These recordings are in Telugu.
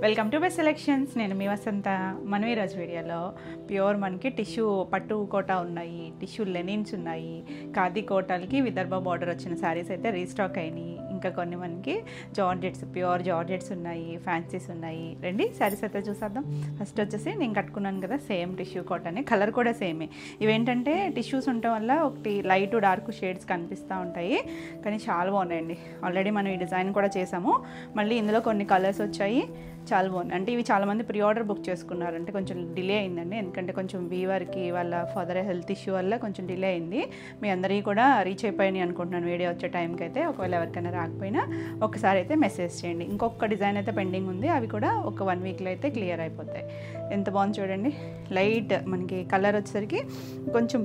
Welcome to best selections. నేను మీ వసంత. మనం ఈరోజు వీడియోలో ప్యూర్ మనకి టిష్యూ పట్టు కోటా ఉన్నాయి, టిష్యూ లెనిన్స్ ఉన్నాయి, ఖాదీ కోటాలకి విదర్భ బార్డర్ వచ్చిన శారీస్ అయితే రీస్టాక్ అయినాయి. ఇంకా కొన్ని మనకి జార్జెట్స్, ప్యూర్ జార్జెట్స్ ఉన్నాయి, ఫ్యాన్సీస్ ఉన్నాయి. రండి శారీస్ అయితే చూసేద్దాం. ఫస్ట్ వచ్చేసి నేను కట్టుకున్నాను కదా సేమ్ టిష్యూ కోటానే, కలర్ కూడా సేమే. ఇవేంటంటే టిష్యూస్ ఉండటం వల్ల ఒకటి లైట్ డార్క్ షేడ్స్ కనిపిస్తూ ఉంటాయి, కానీ చాలా బాగున్నాయండి. ఆల్రెడీ మనం ఈ డిజైన్ కూడా చేసాము, మళ్ళీ ఇందులో కొన్ని కలర్స్ వచ్చాయి, చాలా బాగుంది. అంటే ఇవి చాలామంది ప్రీ ఆర్డర్ బుక్ చేసుకున్నారు, అంటే కొంచెం డిలే అయిందండి. ఎందుకంటే కొంచెం వీవర్కి వాళ్ళ ఫాదర్ హెల్త్ ఇష్యూ వల్ల కొంచెం డిలే అయింది. మీ అందరికీ కూడా రీచ్ అయిపోయినాయి అనుకుంటున్నాను వీడియో వచ్చే టైంకి అయితే. ఒకవేళ ఎవరికైనా రాకపోయినా ఒకసారి అయితే మెసేజ్ చేయండి. ఇంకొక డిజైన్ అయితే పెండింగ్ ఉంది, అవి కూడా ఒక 1 వీక్లో అయితే క్లియర్ అయిపోతాయి. ఎంత బాగుంది చూడండి. లైట్ మనకి కలర్ వచ్చేసరికి కొంచెం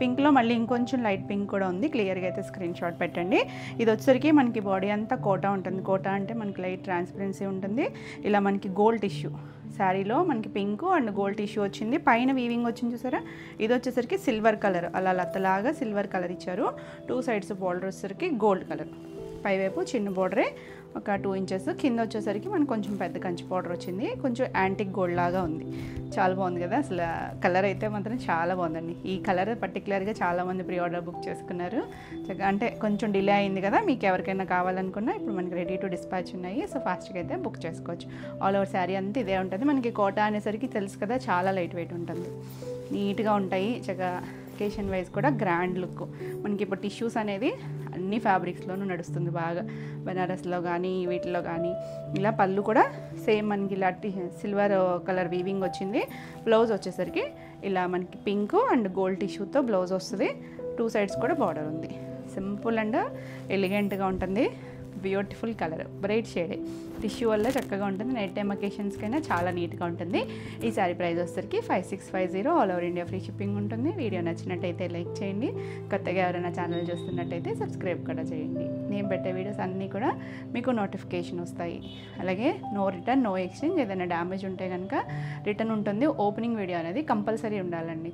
పింక్లో మళ్ళీ ఇంకొంచెం లైట్ పింక్ కూడా ఉంది. క్లియర్గా అయితే స్క్రీన్ షాట్ పెట్టండి. ఇది వచ్చేసరికి మనకి బాడీ అంతా కోటా ఉంటుంది. కోటా అంటే మనకి లైట్ ట్రాన్స్పరెన్సీ ఉంటుంది. ఇలా మనకి గోల్డ్ టిష్యూ శారీలో మనకి పింక్ అండ్ గోల్డ్ టిష్యూ వచ్చింది, పైన వీవింగ్ వచ్చింది చూసారా. ఇది వచ్చేసరికి సిల్వర్ కలర్, అలా లత్తలాగా సిల్వర్ కలర్ ఇచ్చారు. 2 సైడ్స్ బోర్డర్ వచ్చేసరికి గోల్డ్ కలర్, పైవైపు చిన్న బోర్డరే ఒక 2 ఇంచెస్, కింద వచ్చేసరికి మనకు కొంచెం పెద్ద కంచి బోర్డర్ వచ్చింది. కొంచెం యాంటిక్ గోల్డ్ లాగా ఉంది. చాలా బాగుంది కదా. అసలు కలర్ అయితే మాత్రం చాలా బాగుందండి. ఈ కలర్ పర్టికులర్గా చాలామంది ప్రీ ఆర్డర్ బుక్ చేసుకున్నారు. అంటే కొంచెం డిలే అయింది కదా, మీకు ఎవరికైనా కావాలనుకున్నా ఇప్పుడు మనకి రెడీ టు డిస్పాచ్ ఉన్నాయి. సో ఫాస్ట్గా అయితే బుక్ చేసుకోవచ్చు. ఆల్ ఓవర్ శారీ అంతా ఇదే ఉంటుంది. మనకి కోటా అనేసరికి తెలుసు కదా, చాలా లైట్ వెయిట్ ఉంటుంది, నీట్గా ఉంటాయి. చక్కగా అకేషన్ వైజ్ కూడా గ్రాండ్ లుక్. మనకి ఇప్పుడు టిష్యూస్ అనేది అన్ని ఫ్యాబ్రిక్స్లోనూ నడుస్తుంది బాగా, బనారస్లో కానీ వీటిలో కానీ. ఇలా పళ్ళు కూడా సేమ్ మనకి ఇలా సిల్వర్ కలర్ వీవింగ్ వచ్చింది. బ్లౌజ్ వచ్చేసరికి ఇలా మనకి పింక్ అండ్ గోల్డ్ టిష్యూతో బ్లౌజ్ వస్తుంది. 2 సైడ్స్ కూడా బార్డర్ ఉంది. సింపుల్ అండ్ ఎలిగెంట్గా ఉంటుంది. బ్యూటిఫుల్ కలర్, బ్రైట్ షేడే. టిష్యూ వల్ల చక్కగా ఉంటుంది. నైట్ టైమ్ అకేషన్స్కైనా చాలా నీట్గా ఉంటుంది. ఈ శారీ ప్రైస్ వచ్చేసరికి 5650. All over India free shipping ఉంటుంది. వీడియో నచ్చినట్టయితే లైక్ చేయండి. కొత్తగా ఎవరైనా ఛానల్ చూస్తున్నట్టయితే సబ్స్క్రైబ్ కూడా చేయండి. నేను పెట్టే వీడియోస్ అన్నీ కూడా మీకు నోటిఫికేషన్ వస్తాయి. అలాగే నో రిటర్న్, నో ఎక్స్చేంజ్. ఏదైనా డ్యామేజ్ ఉంటే కనుక రిటర్న్ ఉంటుంది. ఓపెనింగ్ వీడియో అనేది కంపల్సరీ ఉండాలండి.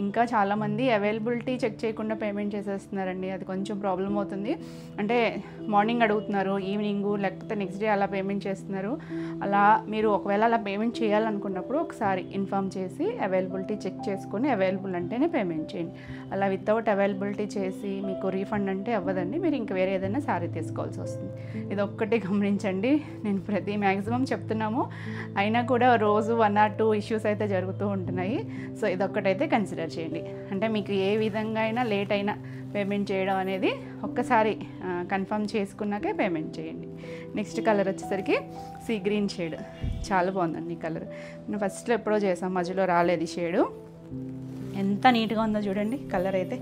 ఇంకా చాలామంది అవైలబిలిటీ చెక్ చేయకుండా పేమెంట్ చేసేస్తున్నారండి. అది కొంచెం ప్రాబ్లం అవుతుంది. అంటే మార్నింగ్ అడుగుతున్నారు, ఈవినింగ్ లేకపోతే నెక్స్ట్ డే అలా పేమెంట్ చేస్తున్నారు. అలా మీరు ఒకవేళ అలా పేమెంట్ చేయాలనుకున్నప్పుడు ఒకసారి ఇన్ఫామ్ చేసి అవైలబిలిటీ చెక్ చేసుకొని అవైలబుల్ అంటేనే పేమెంట్ చేయండి. అలా వితౌట్ అవైలబిలిటీ చేసి మీకు రీఫండ్ అంటే అవ్వదండి. మీరు ఇంకా వేరే ఏదైనా శారీ తీసుకోవాల్సి వస్తుంది. ఇది ఒక్కటి గమనించండి. నేను ప్రతి మ్యాక్సిమం చెప్తున్నాము, అయినా కూడా రోజు 1 or 2 ఇష్యూస్ అయితే జరుగుతూ ఉంటున్నాయి. సో ఇదొక్కటైతే కన్సిడర్ చేయండి. అంటే మీకు ఏ విధంగా అయినా లేట్ అయినా పేమెంట్ చేయడం అనేది ఒక్కసారి కన్ఫర్మ్ చేసుకున్నాకే పేమెంట్ చేయండి. నెక్స్ట్ కలర్ వచ్చేసరికి సీ గ్రీన్ షేడ్. చాలా బాగుందండి ఈ కలర్. నేను ఫస్ట్లో ఎప్పుడో చేసాం, మధ్యలో రాలేదు ఈ షేడు. ఎంత నీట్గా ఉందో చూడండి. కలర్ అయితే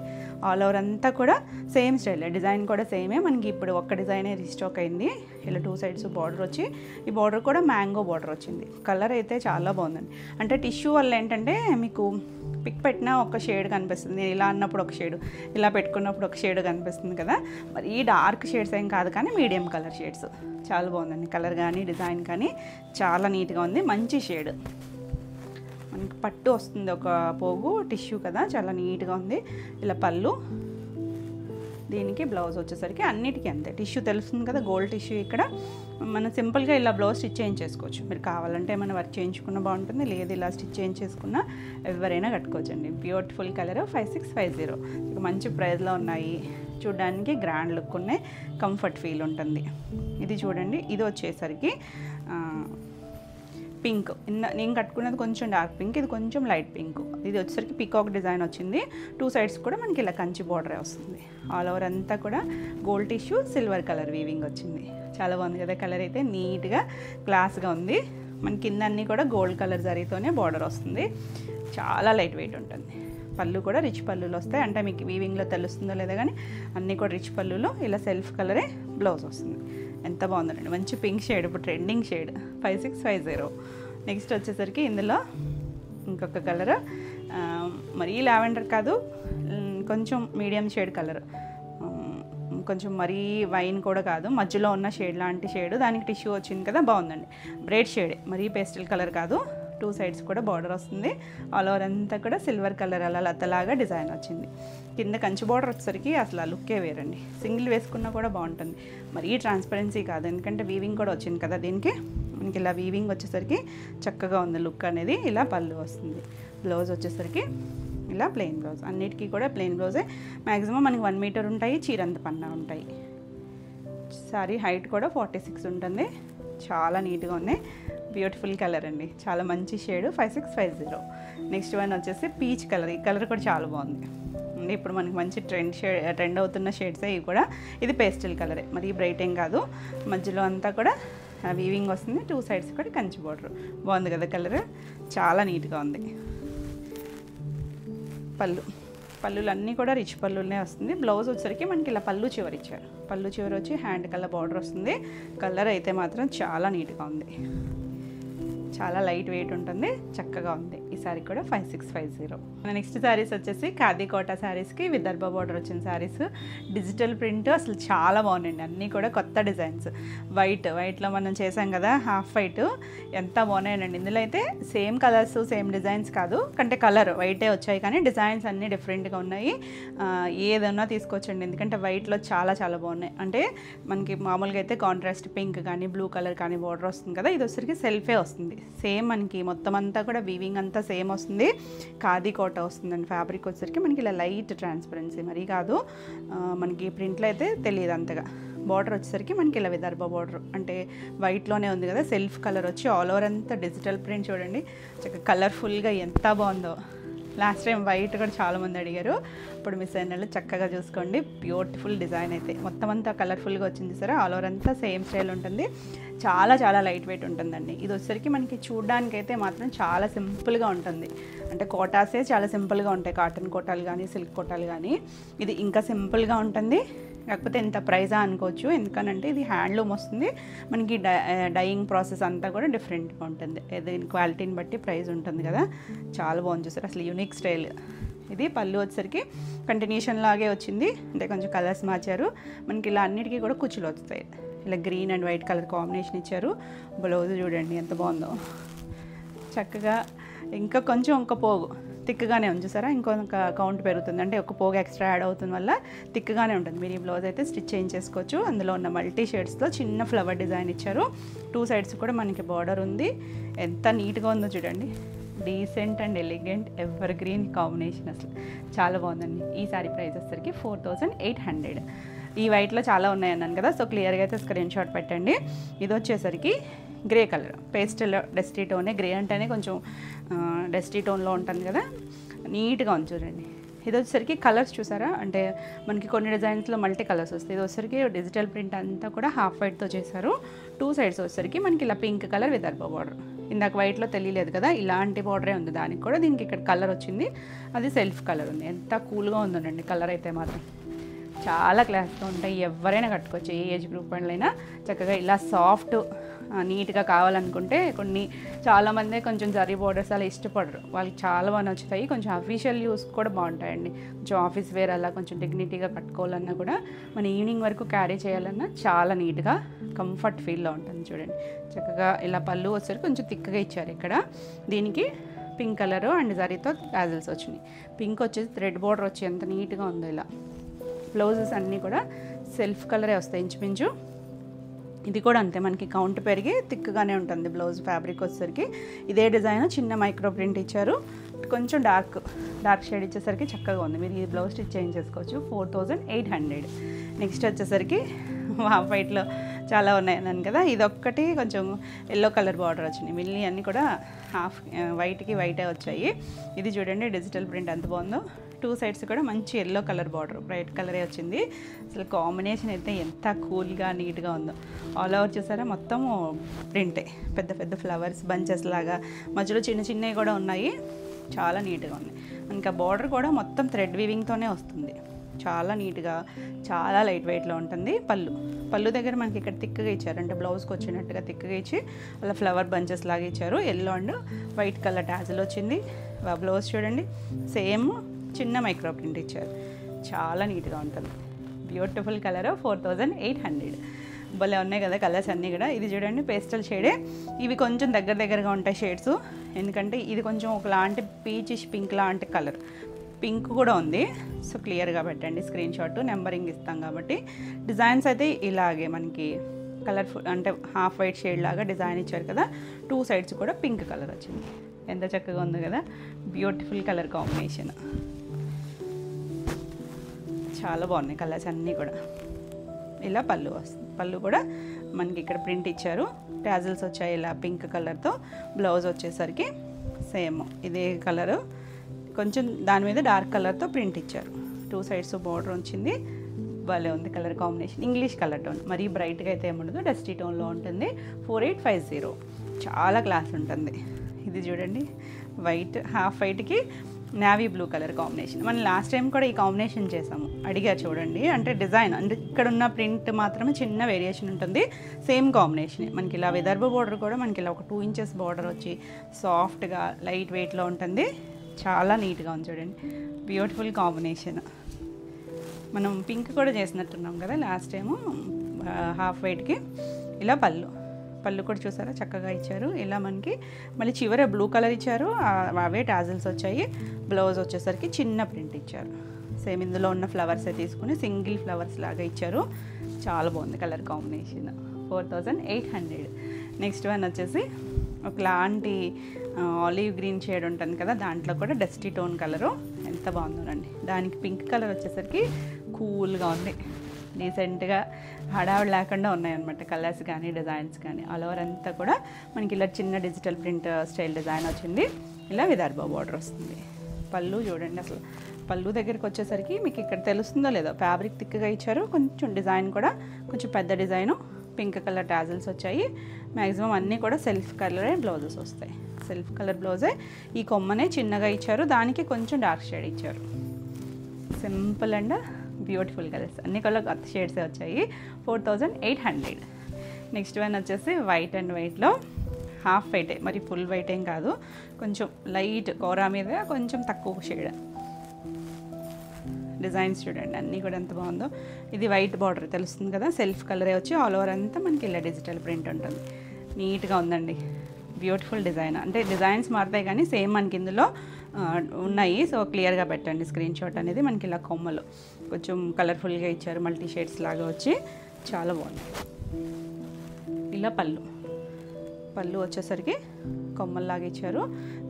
ఆల్ ఓవర్ అంతా కూడా సేమ్ స్టైల్, డిజైన్ కూడా సేమే. మనకి ఇప్పుడు ఒక్క డిజైనే రీస్టాక్ అయింది. ఇలా 2 సైడ్స్ బార్డర్ వచ్చి, ఈ బార్డర్ కూడా మ్యాంగో బార్డర్ వచ్చింది. కలర్ అయితే చాలా బాగుందండి. అంటే టిష్యూ వల్ల ఏంటంటే మీకు పిక్ పెట్టినా ఒక షేడ్ కనిపిస్తుంది. నేను ఇలా అన్నప్పుడు ఒక షేడు, ఇలా పెట్టుకున్నప్పుడు ఒక షేడ్ కనిపిస్తుంది కదా. మరి ఈ డార్క్ షేడ్స్ ఏం కాదు, కానీ మీడియం కలర్ షేడ్స్. చాలా బాగుందండి. కలర్ కానీ డిజైన్ కానీ చాలా నీట్గా ఉంది. మంచి షేడ్. మనకి పట్టు వస్తుంది, ఒక పోగు టిష్యూ కదా, చాలా నీట్గా ఉంది. ఇలా పళ్ళు, దీనికి బ్లౌజ్ వచ్చేసరికి అన్నిటికీ అంతే. టిష్యూ తెలుస్తుంది కదా, గోల్డ్ టిష్యూ. ఇక్కడ మనం సింపుల్గా ఇలా బ్లౌజ్ స్టిచ్ చేయించేసుకోవచ్చు. మీరు కావాలంటే ఏమైనా వర్క్ చేయించుకున్న బాగుంటుంది, లేదు ఇలా స్టిచ్ చేయించేసుకున్నా ఎవరైనా కట్టుకోవచ్చు అండి. Beautiful colour 5650. ఇక మంచి ప్రైస్లో ఉన్నాయి. చూడడానికి గ్రాండ్ లుక్ ఉన్నాయి, కంఫర్ట్ ఫీల్ ఉంటుంది. ఇది చూడండి. ఇది వచ్చేసరికి పింక్. నేను కట్టుకున్నది కొంచెం డార్క్ పింక్, ఇది కొంచెం లైట్ పింక్. ఇది వచ్చేసరికి పీకాక్ డిజైన్ వచ్చింది. 2 సైడ్స్ కూడా మనకి ఇలా కంచి బార్డరే వస్తుంది. ఆల్ ఓవర్ అంతా కూడా gold tissue, silver colour weaving వచ్చింది. చాలా బాగుంది కదా. కలర్ అయితే నీట్గా క్లాస్గా ఉంది. మన కింద అన్నీ కూడా గోల్డ్ కలర్ జరీతోనే బార్డర్ వస్తుంది. చాలా లైట్ వెయిట్ ఉంటుంది. పళ్ళు కూడా రిచ్ పళ్ళులు వస్తాయి. అంటే మీకు వీవింగ్లో తెలుస్తుందో లేదో కానీ అన్నీ కూడా రిచ్ పళ్ళులో ఇలా సెల్ఫ్ కలరే బ్లౌజ్ వస్తుంది. ఎంత బాగుందండి. మంచి పింక్ షేడ్, ఇప్పుడు ట్రెండింగ్ షేడ్ 5650. నెక్స్ట్ వచ్చేసరికి ఇందులో ఇంకొక కలర్, మరీ లావెండర్ కాదు, కొంచెం మీడియం షేడ్ కలర్, కొంచెం మరీ వైన్ కూడా కాదు, మధ్యలో ఉన్న షేడ్ లాంటి షేడ్. దానికి టిష్యూ వచ్చింది కదా, బాగుందండి. బ్రైట్ షేడే, మరీ పేస్టల్ కలర్ కాదు. 2 సైడ్స్ కూడా బార్డర్ వస్తుంది. ఆల్ ఓవర్ అంతా కూడా సిల్వర్ కలర్ అలా లతలాగా డిజైన్ వచ్చింది. కింద కంచి బార్డర్ వచ్చేసరికి అసలు ఆ లుక్కే వేరండి. సింగిల్ వేసుకున్నా కూడా బాగుంటుంది. మరీ ట్రాన్స్పరెన్సీ కాదు, ఎందుకంటే వీవింగ్ కూడా వచ్చింది కదా దీనికి. మనకి ఇలా వీవింగ్ వచ్చేసరికి చక్కగా ఉంది లుక్ అనేది. ఇలా పళ్ళు వస్తుంది. బ్లౌజ్ వచ్చేసరికి ఇలా ప్లెయిన్ బ్లౌజ్, అన్నిటికీ కూడా ప్లెయిన్ బ్లౌజే. మ్యాక్సిమం మనకి 1 మీటర్ ఉంటాయి, చీరంత పన్నా ఉంటాయి. సారీ హైట్ కూడా 46 ఉంటుంది. చాలా నీట్గా ఉన్నాయి. బ్యూటిఫుల్ కలర్ అండి, చాలా మంచి షేడ్ 5650. నెక్స్ట్ వన్ వచ్చేసి పీచ్ కలర్. ఈ కలర్ కూడా చాలా బాగుంది. ఇప్పుడు మనకి మంచి ట్రెండ్ అవుతున్న షేడ్సే ఇవి కూడా. ఇది పేస్టల్ కలరే, మరి బ్రైట్ ఏం కాదు. మధ్యలో అంతా కూడా వీవింగ్ వస్తుంది. 2 సైడ్స్ కూడా కంచి బోర్డర్. బాగుంది కదా కలర్, చాలా నీట్గా ఉంది. పళ్ళులు అన్నీ కూడా రిచ్ పళ్ళునే వస్తుంది. బ్లౌజ్ వచ్చేసరికి మనకి ఇలా పళ్ళు చివరి ఇచ్చారు. పళ్ళు చివరి వచ్చి హ్యాండ్ కలర్ బార్డర్ వస్తుంది. కలర్ అయితే మాత్రం చాలా నీట్గా ఉంది. చాలా లైట్ వెయిట్ ఉంటుంది, చక్కగా ఉంది. ఈ సారీ కూడా 5650. నెక్స్ట్ శారీస్ వచ్చేసి ఖాదీ కోటా శారీస్కి విదర్భ బార్డర్ వచ్చిన శారీస్. డిజిటల్ ప్రింట్ అసలు చాలా బాగున్నాయండి. అన్నీ కూడా కొత్త డిజైన్స్. వైట్లో మనం చేసాం కదా హాఫ్ వైట్, ఎంత బాగున్నాయండి. ఇందులో అయితే సేమ్ కలర్స్ సేమ్ డిజైన్స్ కాదు, అంటే కలర్ వైటే వచ్చాయి కానీ డిజైన్స్ అన్నీ డిఫరెంట్గా ఉన్నాయి. ఏదన్నా తీసుకోవచ్చండి, ఎందుకంటే వైట్లో చాలా చాలా బాగున్నాయి. అంటే మనకి మామూలుగా అయితే కాంట్రాస్ట్ పింక్ కానీ బ్లూ కలర్ కానీ బార్డర్ వస్తుంది కదా, ఇది వచ్చరికి సెల్ఫే వస్తుంది. సేమ్ మనకి మొత్తం అంతా కూడా వీవింగ్ అంతా సేమ్ వస్తుంది. ఖాదీ కోట వస్తుందండి. ఫ్యాబ్రిక్ వచ్చేసరికి మనకి ఇలా లైట్ ట్రాన్స్పరెన్సీ, మరీ కాదు మనకి ప్రింట్లో అయితే తెలియదు అంతగా. బార్డర్ వచ్చేసరికి మనకి ఇలా విదర్భ బార్డర్, అంటే వైట్లోనే ఉంది కదా, సెల్ఫ్ కలర్ వచ్చి ఆల్ ఓవర్ అంతా డిజిటల్ ప్రింట్. చూడండి చక్కగా కలర్ఫుల్గా ఎంత బాగుందో. లాస్ట్ టైం వైట్ కూడా చాలామంది అడిగారు, ఇప్పుడు మిస్ అయిన వాళ్ళు చక్కగా చూసుకోండి. బ్యూటిఫుల్ డిజైన్ అయితే మొత్తం అంతా కలర్ఫుల్గా వచ్చింది సరే. ఆల్ ఓవర్ అంతా సేమ్ స్టైల్ ఉంటుంది. చాలా చాలా లైట్ వెయిట్ ఉంటుందండి. ఇది వచ్చేసరికి మనకి చూడడానికైతే మాత్రం చాలా సింపుల్గా ఉంటుంది. అంటే కోటాసే చాలా సింపుల్గా ఉంటాయి, కాటన్ కోటాలు కానీ సిల్క్ కోటాలు కానీ. ఇది ఇంకా సింపుల్గా ఉంటుంది. కాకపోతే ఎంత ప్రైజా అనుకోవచ్చు, ఎందుకనంటే ఇది హ్యాండ్లూమ్ వస్తుంది. మనకి డైయింగ్ ప్రాసెస్ అంతా కూడా డిఫరెంట్గా ఉంటుంది. దీని క్వాలిటీని బట్టి ప్రైస్ ఉంటుంది కదా. చాలా బాగుంది చూసారు, అసలు యూనిక్ స్టైల్. ఇది పళ్ళు వచ్చేసరికి కంటిన్యూషన్ లాగే వచ్చింది, అంటే కొంచెం కలర్స్ మార్చారు. మనకి ఇలా అన్నిటికీ కూడా కుచ్చులు వస్తాయి. ఇలా green and white colour combination ఇచ్చారు. బ్లౌజ్ చూడండి ఎంత బాగుందో, చక్కగా. ఇంకా కొంచెం ఒక పోగు థిక్గానే ఉంది చూసారా, ఇంకొక కౌంట్ పెరుగుతుంది, అంటే ఒక పోగు ఎక్స్ట్రా యాడ్ అవుతుంది వల్ల థిక్గానే ఉంటుంది. మీరు ఈ బ్లౌజ్ అయితే స్టిచ్ చేయించేసుకోవచ్చు. అందులో ఉన్న మల్టీ షేడ్స్తో చిన్న ఫ్లవర్ డిజైన్ ఇచ్చారు. 2 సైడ్స్ కూడా మనకి బార్డర్ ఉంది. ఎంత నీట్గా ఉందో చూడండి. Decent and elegant ever green combination, అసలు చాలా బాగుందండి. ఈ సారీ ప్రైస్ వచ్చేసరికి 4800. ఈ వైట్లో చాలా ఉన్నాయన్నాను కదా, సో క్లియర్గా అయితే స్క్రీన్ షాట్ పెట్టండి. ఇది వచ్చేసరికి గ్రే కలర్, పేస్టల్ డస్టీ టోనే. గ్రే అంటేనే కొంచెం డస్టీ టోన్లో ఉంటుంది కదా, నీట్గా ఉంది చూడండి. ఇది వచ్చేసరికి కలర్స్ చూసారా, అంటే మనకి కొన్ని డిజైన్స్లో మల్టీ కలర్స్ వస్తాయి. ఇది వచ్చేసరికి డిజిటల్ ప్రింట్ అంతా కూడా హాఫ్ వైట్తో చేశారు. 2 సైడ్స్ వచ్చేసరికి మనకి ఇలా పింక్ కలర్ విదర్భ బార్డర్. ఇందాక వైట్లో తెలియలేదు కదా, ఇలాంటి బార్డరే ఉంది దానికి కూడా. దీనికి ఇక్కడ కలర్ వచ్చింది, అది సెల్ఫ్ కలర్ ఉంది. ఎంత కూల్గా ఉందండి కలర్ అయితే మాత్రం. చాలా క్లాస్గా ఉంటాయి, ఎవరైనా కట్టుకోవచ్చు, ఏ ఏజ్ గ్రూప్ వాళ్ళైనా. చక్కగా ఇలా సాఫ్ట్ నీట్గా కావాలనుకుంటే చాలామంది కొంచెం జరీ బోర్డర్స్ అలా ఇష్టపడరు, వాళ్ళకి చాలా బాగా నచ్చుతాయి. కొంచెం అఫీషియల్ యూస్ కూడా బాగుంటాయండి. కొంచెం ఆఫీస్ వేర్ అలా కొంచెం డిగ్నిటీగా కట్టుకోవాలన్నా కూడా, మన ఈవినింగ్ వరకు క్యారీ చేయాలన్నా చాలా నీట్గా కంఫర్ట్ ఫీల్లో ఉంటుంది. చూడండి చక్కగా ఇలా పళ్ళు వచ్చేసరికి కొంచెం థిక్గా ఇచ్చారు ఇక్కడ. దీనికి పింక్ కలరు అండ్ జరీతో టాజిల్స్ వచ్చినాయి. పింక్ వచ్చేసి థ్రెడ్ బోర్డర్ వచ్చి ఎంత నీట్గా ఉందో. ఇలా బ్లౌజెస్ అన్నీ కూడా సెల్ఫ్ కలరే వస్తాయి ఇంచుమించు. ఇది కూడా అంతే, మనకి కౌంట్ పెరిగి థిక్గానే ఉంటుంది. బ్లౌజ్ ఫ్యాబ్రిక్ వచ్చేసరికి ఇదే డిజైన్ చిన్న మైక్రో ప్రింట్ ఇచ్చారు. కొంచెం డార్క్ షేడ్ ఇచ్చేసరికి చక్కగా ఉంది. మీరు ఈ బ్లౌజ్ స్టిచ్ చేయించేసుకోవచ్చు. 4800. నెక్స్ట్ వచ్చేసరికి హాఫ్ వైట్లో చాలా ఉన్నాయన్నాను కదా, ఇదొక్కటి కొంచెం ఎల్లో కలర్ బార్డర్ వచ్చినాయి. మిగిలిన అన్నీ కూడా హాఫ్ వైట్కి వైటే వచ్చాయి. ఇది చూడండి డిజిటల్ ప్రింట్ ఎంత బాగుందో. 2 సైడ్స్ కూడా మంచి ఎల్లో కలర్ బార్డర్, బ్రైట్ కలరే వచ్చింది. అసలు కాంబినేషన్ అయితే ఎంత కూల్గా నీట్గా ఉందో. ఆల్ ఓవర్ చూసారా మొత్తం ప్రింటే, పెద్ద పెద్ద ఫ్లవర్స్ బంచెస్ లాగా, మధ్యలో చిన్న చిన్నవి కూడా ఉన్నాయి. చాలా నీట్గా ఉంది. ఇంకా బార్డర్ కూడా మొత్తం థ్రెడ్ వీవింగ్తోనే వస్తుంది. చాలా నీట్గా, చాలా లైట్ వెయిట్లో ఉంటుంది. పళ్ళు దగ్గర మనకి ఇక్కడ థిక్గా ఇచ్చారు, అంటే బ్లౌజ్కి వచ్చినట్టుగా థిక్గా ఇచ్చి అలా ఫ్లవర్ బంచెస్ లాగా ఇచ్చారు. Yellow and white colour tassel వచ్చింది. బ్లౌజ్ చూడండి సేమ్ చిన్న మైక్రో ప్రింట్ ఇచ్చారు. చాలా నీట్గా ఉంటుంది. Beautiful colour. 4800. భలే ఉన్నాయి కదా కలర్స్ అన్నీ కూడా. ఇది చూడండి పేస్టల్ షేడే. ఇవి కొంచెం దగ్గరగా ఉంటాయి షేడ్స్, ఎందుకంటే ఇది కొంచెం ఒకలాంటి పీచిష్ పింక్ లాంటి కలర్. పింక్ కూడా ఉంది, సో క్లియర్గా పెట్టండి స్క్రీన్ షాట్. నెంబరింగ్ ఇస్తాం కాబట్టి. డిజైన్స్ అయితే ఇలాగే మనకి కలర్ఫుల్ అంటే హాఫ్ వైట్ షేడ్ లాగా డిజైన్ ఇచ్చారు కదా, 2 సైడ్స్ కూడా పింక్ కలర్ వచ్చింది. ఎంత చక్కగా ఉంది కదా, బ్యూటిఫుల్ కలర్ కాంబినేషన్. చాలా బాగున్నాయి కలర్స్ అన్నీ కూడా. ఇలా పళ్ళు వస్తుంది, పళ్ళు కూడా మనకి ఇక్కడ ప్రింట్ ఇచ్చారు, టాజిల్స్ వచ్చాయి ఇలా పింక్ కలర్తో. బ్లౌజ్ వచ్చేసరికి సేమ్ ఇదే కలరు, కొంచెం దాని మీద డార్క్ కలర్తో ప్రింట్ ఇచ్చారు. 2 సైడ్స్ బార్డర్ వచ్చింది. భలే ఉంది colour combination. English colour tone, మరీ బ్రైట్గా అయితే ఏముండదు, డస్టీ టోన్లో ఉంటుంది. 4850, చాలా క్లాస్ ఉంటుంది. ఇది చూడండి, వైట్ హాఫ్ వైట్కి నేవీ బ్లూ కలర్ కాంబినేషన్. మనం లాస్ట్ టైం కూడా ఈ కాంబినేషన్ చేసాము, అడిగారు చూడండి. అంటే డిజైన్ అంటే ఇక్కడ ఉన్న ప్రింట్ మాత్రమే చిన్న వేరియేషన్ ఉంటుంది, సేమ్ కాంబినేషన్. మనకి ఇలా విదర్భ బార్డర్ కూడా మనకి ఇలా ఒక 2 ఇంచెస్ బార్డర్ వచ్చి సాఫ్ట్గా లైట్ వెయిట్లో ఉంటుంది. చాలా నీట్గా ఉంది చూడండి, బ్యూటిఫుల్ కాంబినేషన్. మనం పింక్ కూడా చేసినట్టున్నాం కదా లాస్ట్ టైము హాఫ్ వైట్కి. ఇలా పళ్ళు కూడా చూసారా చక్కగా ఇచ్చారు. ఇలా మనకి మళ్ళీ చివర బ్లూ కలర్ ఇచ్చారు, అవే టాజిల్స్ వచ్చాయి. బ్లౌజ్ వచ్చేసరికి చిన్న ప్రింట్ ఇచ్చారు. సేమ్ ఇందులో ఉన్న ఫ్లవర్స్ తీసుకుని సింగిల్ ఫ్లవర్స్ లాగా ఇచ్చారు. చాలా బాగుంది కలర్ కాంబినేషన్. 4800. నెక్స్ట్ వన్ వచ్చేసి ఒకలాంటి ఆలివ్ గ్రీన్ షేడ్ ఉంటుంది కదా, దాంట్లో కూడా డస్టీ టోన్ కలరు. ఎంత బాగుందోనండి. దానికి పింక్ కలర్ వచ్చేసరికి కూల్గా ఉంది, డీసెంట్గా హడావిడి లేకుండా ఉన్నాయన్నమాట. కలర్స్ కానీ డిజైన్స్ కానీ ఆల్ ఓవర్ అంతా కూడా మనకి ఇలా చిన్న డిజిటల్ ప్రింట్ స్టైల్ డిజైన్ వచ్చింది. ఇలా విదర్భ బార్డర్ వస్తుంది. పళ్ళు చూడండి, అసలు పళ్ళు దగ్గరికి వచ్చేసరికి మీకు ఇక్కడ తెలుస్తుందో లేదో, ఫ్యాబ్రిక్ థిక్గా ఇచ్చారు. కొంచెం డిజైన్ కూడా కొంచెం పెద్ద డిజైను, పింక్ కలర్ టాజిల్స్ వచ్చాయి. మ్యాక్సిమం అన్నీ కూడా సెల్ఫ్ కలరే బ్లౌజెస్ వస్తాయి. సెల్ఫ్ కలర్ బ్లౌజే. ఈ కొమ్మనే చిన్నగా ఇచ్చారు, దానికి కొంచెం డార్క్ షేడ్ ఇచ్చారు. సింపుల్ అండ్ బ్యూటిఫుల్ కలర్స్, అన్ని కలర్ కొత్త షేడ్సే వచ్చాయి. 4800. నెక్స్ట్ వన్ వచ్చేసి వైట్ అండ్ వైట్లో హాఫ్ వైటే, మరి ఫుల్ వైట్ ఏం కాదు, కొంచెం లైట్ కోరా మీద కొంచెం తక్కువ షేడ్. డిజైన్స్ చూడండి అన్నీ కూడా ఎంత బాగుందో. ఇది వైట్ బార్డర్ తెలుస్తుంది కదా, సెల్ఫ్ కలరే వచ్చి ఆల్ ఓవర్ అంతా మనకి ఇలా డిజిటల్ ప్రింట్ ఉంటుంది. నీట్గా ఉందండి, బ్యూటిఫుల్ డిజైన్. అంటే డిజైన్స్ మారుతాయి కానీ సేమ్ మనకి ఇందులో ఉన్నాయి. సో క్లియర్గా పెట్టండి స్క్రీన్ షాట్ అనేది. మనకి ఇలా కొమ్మలు కొంచెం కలర్ఫుల్గా ఇచ్చారు, మల్టీ షేడ్స్ లాగా వచ్చి చాలా బాగుంది. ఇలా పళ్ళు వచ్చేసరికి కొమ్మల్లాగా ఇచ్చారు.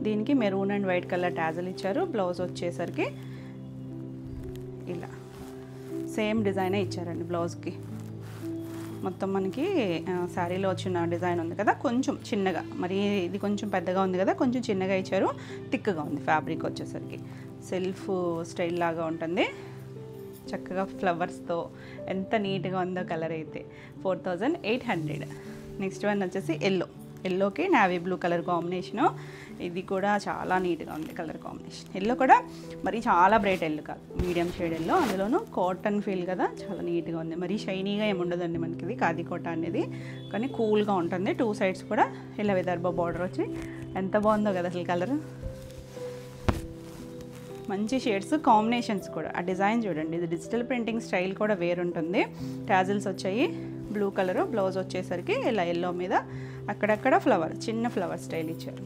దీనికి maroon and white colour tassel ఇచ్చారు. బ్లౌజ్ వచ్చేసరికి ఇలా సేమ్ డిజైనే ఇచ్చారండి బ్లౌజ్కి. మొత్తం మనకి శారీలో వచ్చిన డిజైన్ ఉంది కదా, కొంచెం చిన్నగా, మరి ఇది కొంచెం పెద్దగా ఉంది కదా, కొంచెం చిన్నగా ఇచ్చారు. థిక్గా ఉంది ఫ్యాబ్రిక్ వచ్చేసరికి. సెల్ఫ్ స్టైల్ లాగా ఉంటుంది, చక్కగా ఫ్లవర్స్తో ఎంత నీట్గా ఉందో కలర్ అయితే. 4800. నెక్స్ట్ వన్ వచ్చేసి ఎల్లోకి నావీ బ్లూ కలర్ కాంబినేషను. ఇది కూడా చాలా నీట్గా ఉంది కలర్ కాంబినేషన్. ఎల్లో కూడా మరి చాలా బ్రైట్ ఎల్లో కాదు, మీడియం షేడ్ ఎల్లో, అందులోనూ కాటన్ ఫీల్ కదా, చాలా నీట్గా ఉంది. మరి షైనీగా ఏముండదండి మనకి ఇది ఖాదీ కోట అనేది, కానీ కూల్గా ఉంటుంది. 2 సైడ్స్ కూడా ఇలా విదర్భ బార్డర్ వచ్చి ఎంత బాగుందో కదా అసలు కలర్. మంచి షేడ్స్, కాంబినేషన్స్ కూడా. ఆ డిజైన్ చూడండి, ఇది డిజిటల్ ప్రింటింగ్ స్టైల్ కూడా వేరుంటుంది. టాజిల్స్ వచ్చాయి, బ్లూ కలరు. బ్లౌజ్ వచ్చేసరికి ఇలా ఎల్లో మీద అక్కడక్కడ ఫ్లవర్, చిన్న ఫ్లవర్ స్టైల్ ఇచ్చారు.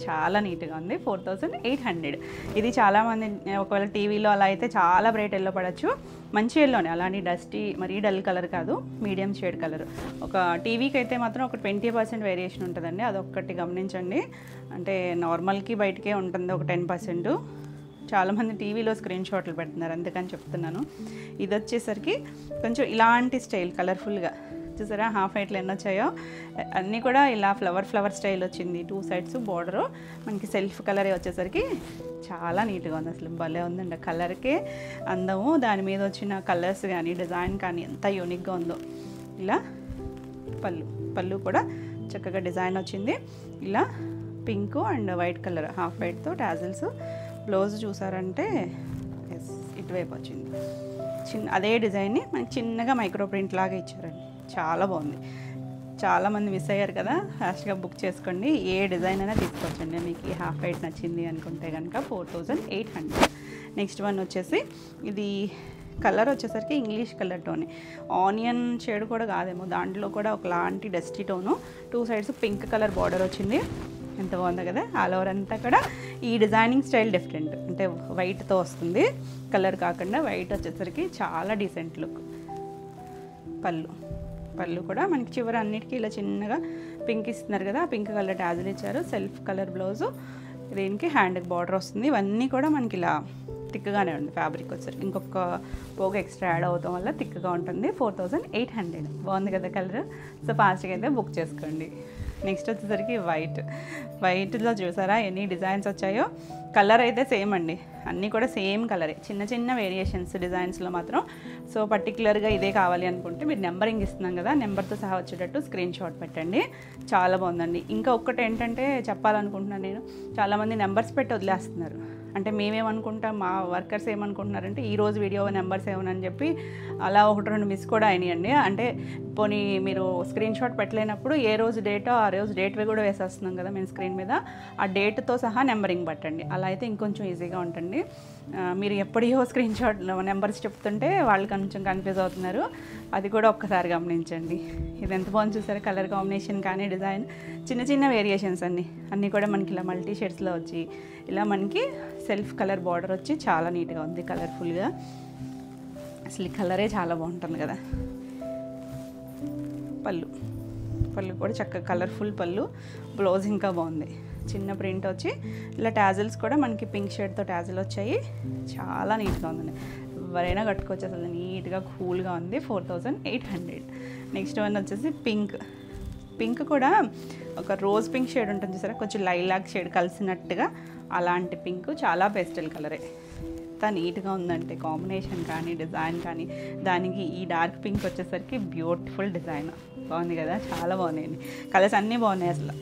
చాలా నీట్గా ఉంది. 4800. ఇది చాలామంది ఒకవేళ టీవీలో అలా అయితే చాలా బ్రైట్ ఎల్లో పడవచ్చు. మంచి ఎల్లోనే, అలాంటి డస్టీ మరీ డల్ కలర్ కాదు, మీడియం షేడ్ కలర్. ఒక టీవీకి అయితే మాత్రం ఒక 20% వేరియేషన్ ఉంటుందండి, అదొక్కటి గమనించండి. అంటే నార్మల్కి బయటకే ఉంటుంది ఒక 10%. చాలామంది టీవీలో స్క్రీన్ షాట్లు పెడుతున్నారు, అందుకని చెప్తున్నాను. ఇది వచ్చేసరికి కొంచెం ఇలాంటి స్టైల్ కలర్ఫుల్గా చూసారా, హాఫ్ వైట్లో ఎన్ని వచ్చాయో అన్నీ కూడా ఇలా ఫ్లవర్ స్టైల్ వచ్చింది. 2 సైడ్స్ బార్డరు మనకి సెల్ఫ్ కలరే వచ్చేసరికి చాలా నీట్గా ఉంది. అసలు భలే ఉందండి, కలర్కే అందము. దాని మీద వచ్చిన కలర్స్ కానీ డిజైన్ కానీ ఎంత యూనిక్గా ఉందో. ఇలా పళ్ళు కూడా చక్కగా డిజైన్ వచ్చింది. ఇలా pink and white colour half వైట్తో టాజిల్స్. బ్లౌజ్ చూసారంటే ఇటువైపు వచ్చింది, అదే డిజైన్ని మనకి చిన్నగా మైక్రో ప్రింట్ లాగా ఇచ్చారండి. చాలా బాగుంది. చాలామంది మిస్ అయ్యారు కదా, ఫాస్ట్గా బుక్ చేసుకోండి. ఏ డిజైన్ అయినా తీసుకోవచ్చండి మీకు ఈ హాఫ్ వైట్ నచ్చింది అనుకుంటే కనుక. 4800. నెక్స్ట్ వన్ వచ్చేసి ఇది కలర్ వచ్చేసరికి ఇంగ్లీష్ కలర్ టోనే, ఆనియన్ షేడ్ కూడా కాదేమో, దాంట్లో కూడా ఒకలాంటి dusty tone. 2 sides pink colour border వచ్చింది. ఎంత బాగుందో కదా. ఆల్ ఓవర్ అంతా కూడా ఈ డిజైనింగ్ స్టైల్ డిఫరెంట్, అంటే వైట్తో వస్తుంది, కలర్ కాకుండా వైట్ వచ్చేసరికి చాలా డీసెంట్ లుక్. పళ్ళు కూడా మనకి చివర అన్నిటికీ ఇలా చిన్నగా పింక్ ఇస్తున్నారు కదా, పింక్ కలర్ టాజిల్ ఇచ్చారు. సెల్ఫ్ కలర్ బ్లౌజు, దీనికి హ్యాండ్కి బార్డర్ వస్తుంది. ఇవన్నీ కూడా మనకి ఇలా థిక్గానే ఉంది ఫ్యాబ్రిక్ వచ్చేసరికి. ఇంకొక పోగు ఎక్స్ట్రా యాడ్ అవడం వల్ల థిక్గా ఉంటుంది. 4800 బాగుంది కదా కలర్. సో ఫాస్ట్గా అయితే బుక్ చేసుకోండి. నెక్స్ట్ వచ్చేసరికి వైట్లో చూసారా ఎన్ని డిజైన్స్ వచ్చాయో. కలర్ అయితే సేమ్ అండి, అన్నీ కూడా సేమ్ కలరే, చిన్న చిన్న వేరియేషన్స్ డిజైన్స్లో మాత్రం. సో పర్టికులర్గా ఇదే కావాలి అనుకుంటే మీరు నెంబరింగ్ ఇస్తున్నాం కదా, నెంబర్తో సహా వచ్చేటట్టు స్క్రీన్ షాట్ పెట్టండి. చాలా బాగుందండి. ఇంకా ఒక్కటి ఏంటంటే చెప్పాలనుకుంటున్నాను నేను, చాలామంది నెంబర్స్ పెట్టి వదిలేస్తున్నారు. అంటే మేమేమనుకుంటాం, మా వర్కర్స్ ఏమనుకుంటున్నారంటే ఈరోజు వీడియో నెంబర్స్ ఏమని చెప్పి అలా 1-2 మిస్ కూడా అయినాయండి. అంటే పోనీ మీరు స్క్రీన్ షాట్ పెట్టలేనప్పుడు ఏ రోజు డేటో ఆ రోజు డేట్వి కూడా వేసేస్తున్నాం కదా మేము స్క్రీన్ మీద, ఆ డేట్తో సహా నెంబరింగ్ పట్టండి. అలా అయితే ఇంకొంచెం ఈజీగా ఉంటుంది. మీరు ఎప్పుడో స్క్రీన్ షాట్ నెంబర్స్ చెప్తుంటే వాళ్ళు కొంచెం కన్ఫ్యూజ్ అవుతున్నారు. అది కూడా ఒక్కసారి గమనించండి. ఇది ఎంత బాగుంది చూసారా, కలర్ కాంబినేషన్ కానీ డిజైన్, చిన్న చిన్న వేరియేషన్స్ అన్నీ కూడా మనకి ఇలా మల్టీ షేడ్స్లో వచ్చి ఇలా మనకి సెల్ఫ్ కలర్ బార్డర్ వచ్చి చాలా నీట్గా ఉంది, కలర్ఫుల్గా. అసలు ఈ కలరే చాలా బాగుంటుంది కదా. పళ్ళు కూడా చక్కగా కలర్ఫుల్ పళ్ళు, బ్లౌజ్ ఇంకా బాగుంది. చిన్న ప్రింట్ వచ్చి ఇలా టాజిల్స్ కూడా మనకి పింక్ షేడ్తో టాజిల్ వచ్చాయి. చాలా నీట్గా ఉంది, ఎవరైనా కట్టుకోవచ్చు. అసలు నీట్గా కూల్గా ఉంది. 4800. నెక్స్ట్ వన్ వచ్చేసి పింక్ కూడా ఒక రోజ్ పింక్ షేడ్ ఉంటుంది చూసారా, కొంచెం లైలాక్ షేడ్ కలిసినట్టుగా అలాంటి పింక్, చాలా పేస్టల్ కలరే. ఎంత నీట్గా ఉందంటే కాంబినేషన్ కానీ డిజైన్ కానీ, దానికి ఈ డార్క్ పింక్ వచ్చేసరికి బ్యూటిఫుల్ డిజైన్ బాగుంది కదా, చాలా బాగున్నాయండి. కలర్స్ అన్నీ బాగున్నాయి అసలు.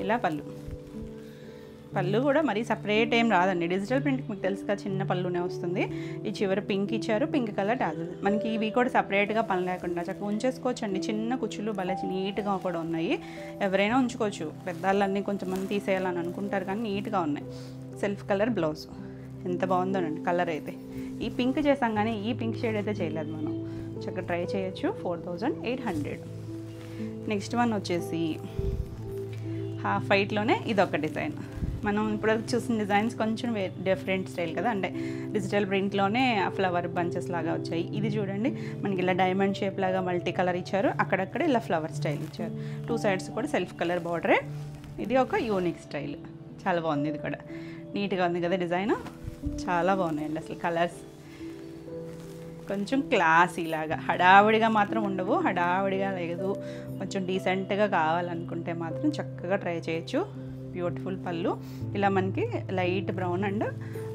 ఇలా పళ్ళు కూడా మరీ సపరేట్ ఏం రాదండి, డిజిటల్ ప్రింట్ మీకు తెలుసుగా చిన్న పళ్ళునే వస్తుంది. ఈ చివరి పింక్ ఇచ్చారు, పింక్ కలర్ టాజిల్. మనకి ఇవి కూడా సపరేట్గా పని లేకుండా చక్కగా ఉంచేసుకోవచ్చు అండి. చిన్న కుచ్చులు భలే నీట్గా కూడా ఉన్నాయి, ఎవరైనా ఉంచుకోవచ్చు. పెద్దవాళ్ళన్నీ కొంచెంమంది తీసేయాలని అనుకుంటారు కానీ నీట్గా ఉన్నాయి. సెల్ఫ్ కలర్ బ్లౌజ్ ఎంత బాగుందోనండి కలర్ అయితే. ఈ పింక్ చేసాం కానీ ఈ పింక్ షేడ్ అయితే చేయలేదు మనం, చక్కగా ట్రై చేయొచ్చు. 4800. నెక్స్ట్ వన్ వచ్చేసి హాఫ్ వైట్లోనే ఇదొక డిజైన్. మనం ఇప్పుడు చూసిన డిజైన్స్ కొంచెం డిఫరెంట్ స్టైల్ కదా, అంటే డిజిటల్ ప్రింట్లోనే ఫ్లవర్ బంచెస్ లాగా వచ్చాయి. ఇది చూడండి మనకి ఇలా డైమండ్ షేప్ లాగా మల్టీ కలర్ ఇచ్చారు, అక్కడక్కడ ఇలా ఫ్లవర్ స్టైల్ ఇచ్చారు. 2 సైడ్స్ కూడా సెల్ఫ్ కలర్ బార్డరే. ఇది ఒక యూనిక్ స్టైల్, చాలా బాగుంది. ఇది కూడా నీట్గా ఉంది కదా డిజైన్, చాలా బాగున్నాయండి అసలు కలర్స్. కొంచెం క్లాసీ లాగా, హడావిడిగా మాత్రం ఉండవు, హడావిడిగా లేదు. కొంచెం డీసెంట్గా కావాలనుకుంటే మాత్రం చక్కగా ట్రై చేయొచ్చు. బ్యూటిఫుల్ పళ్ళు, ఇలా మనకి లైట్ బ్రౌన్ అండ్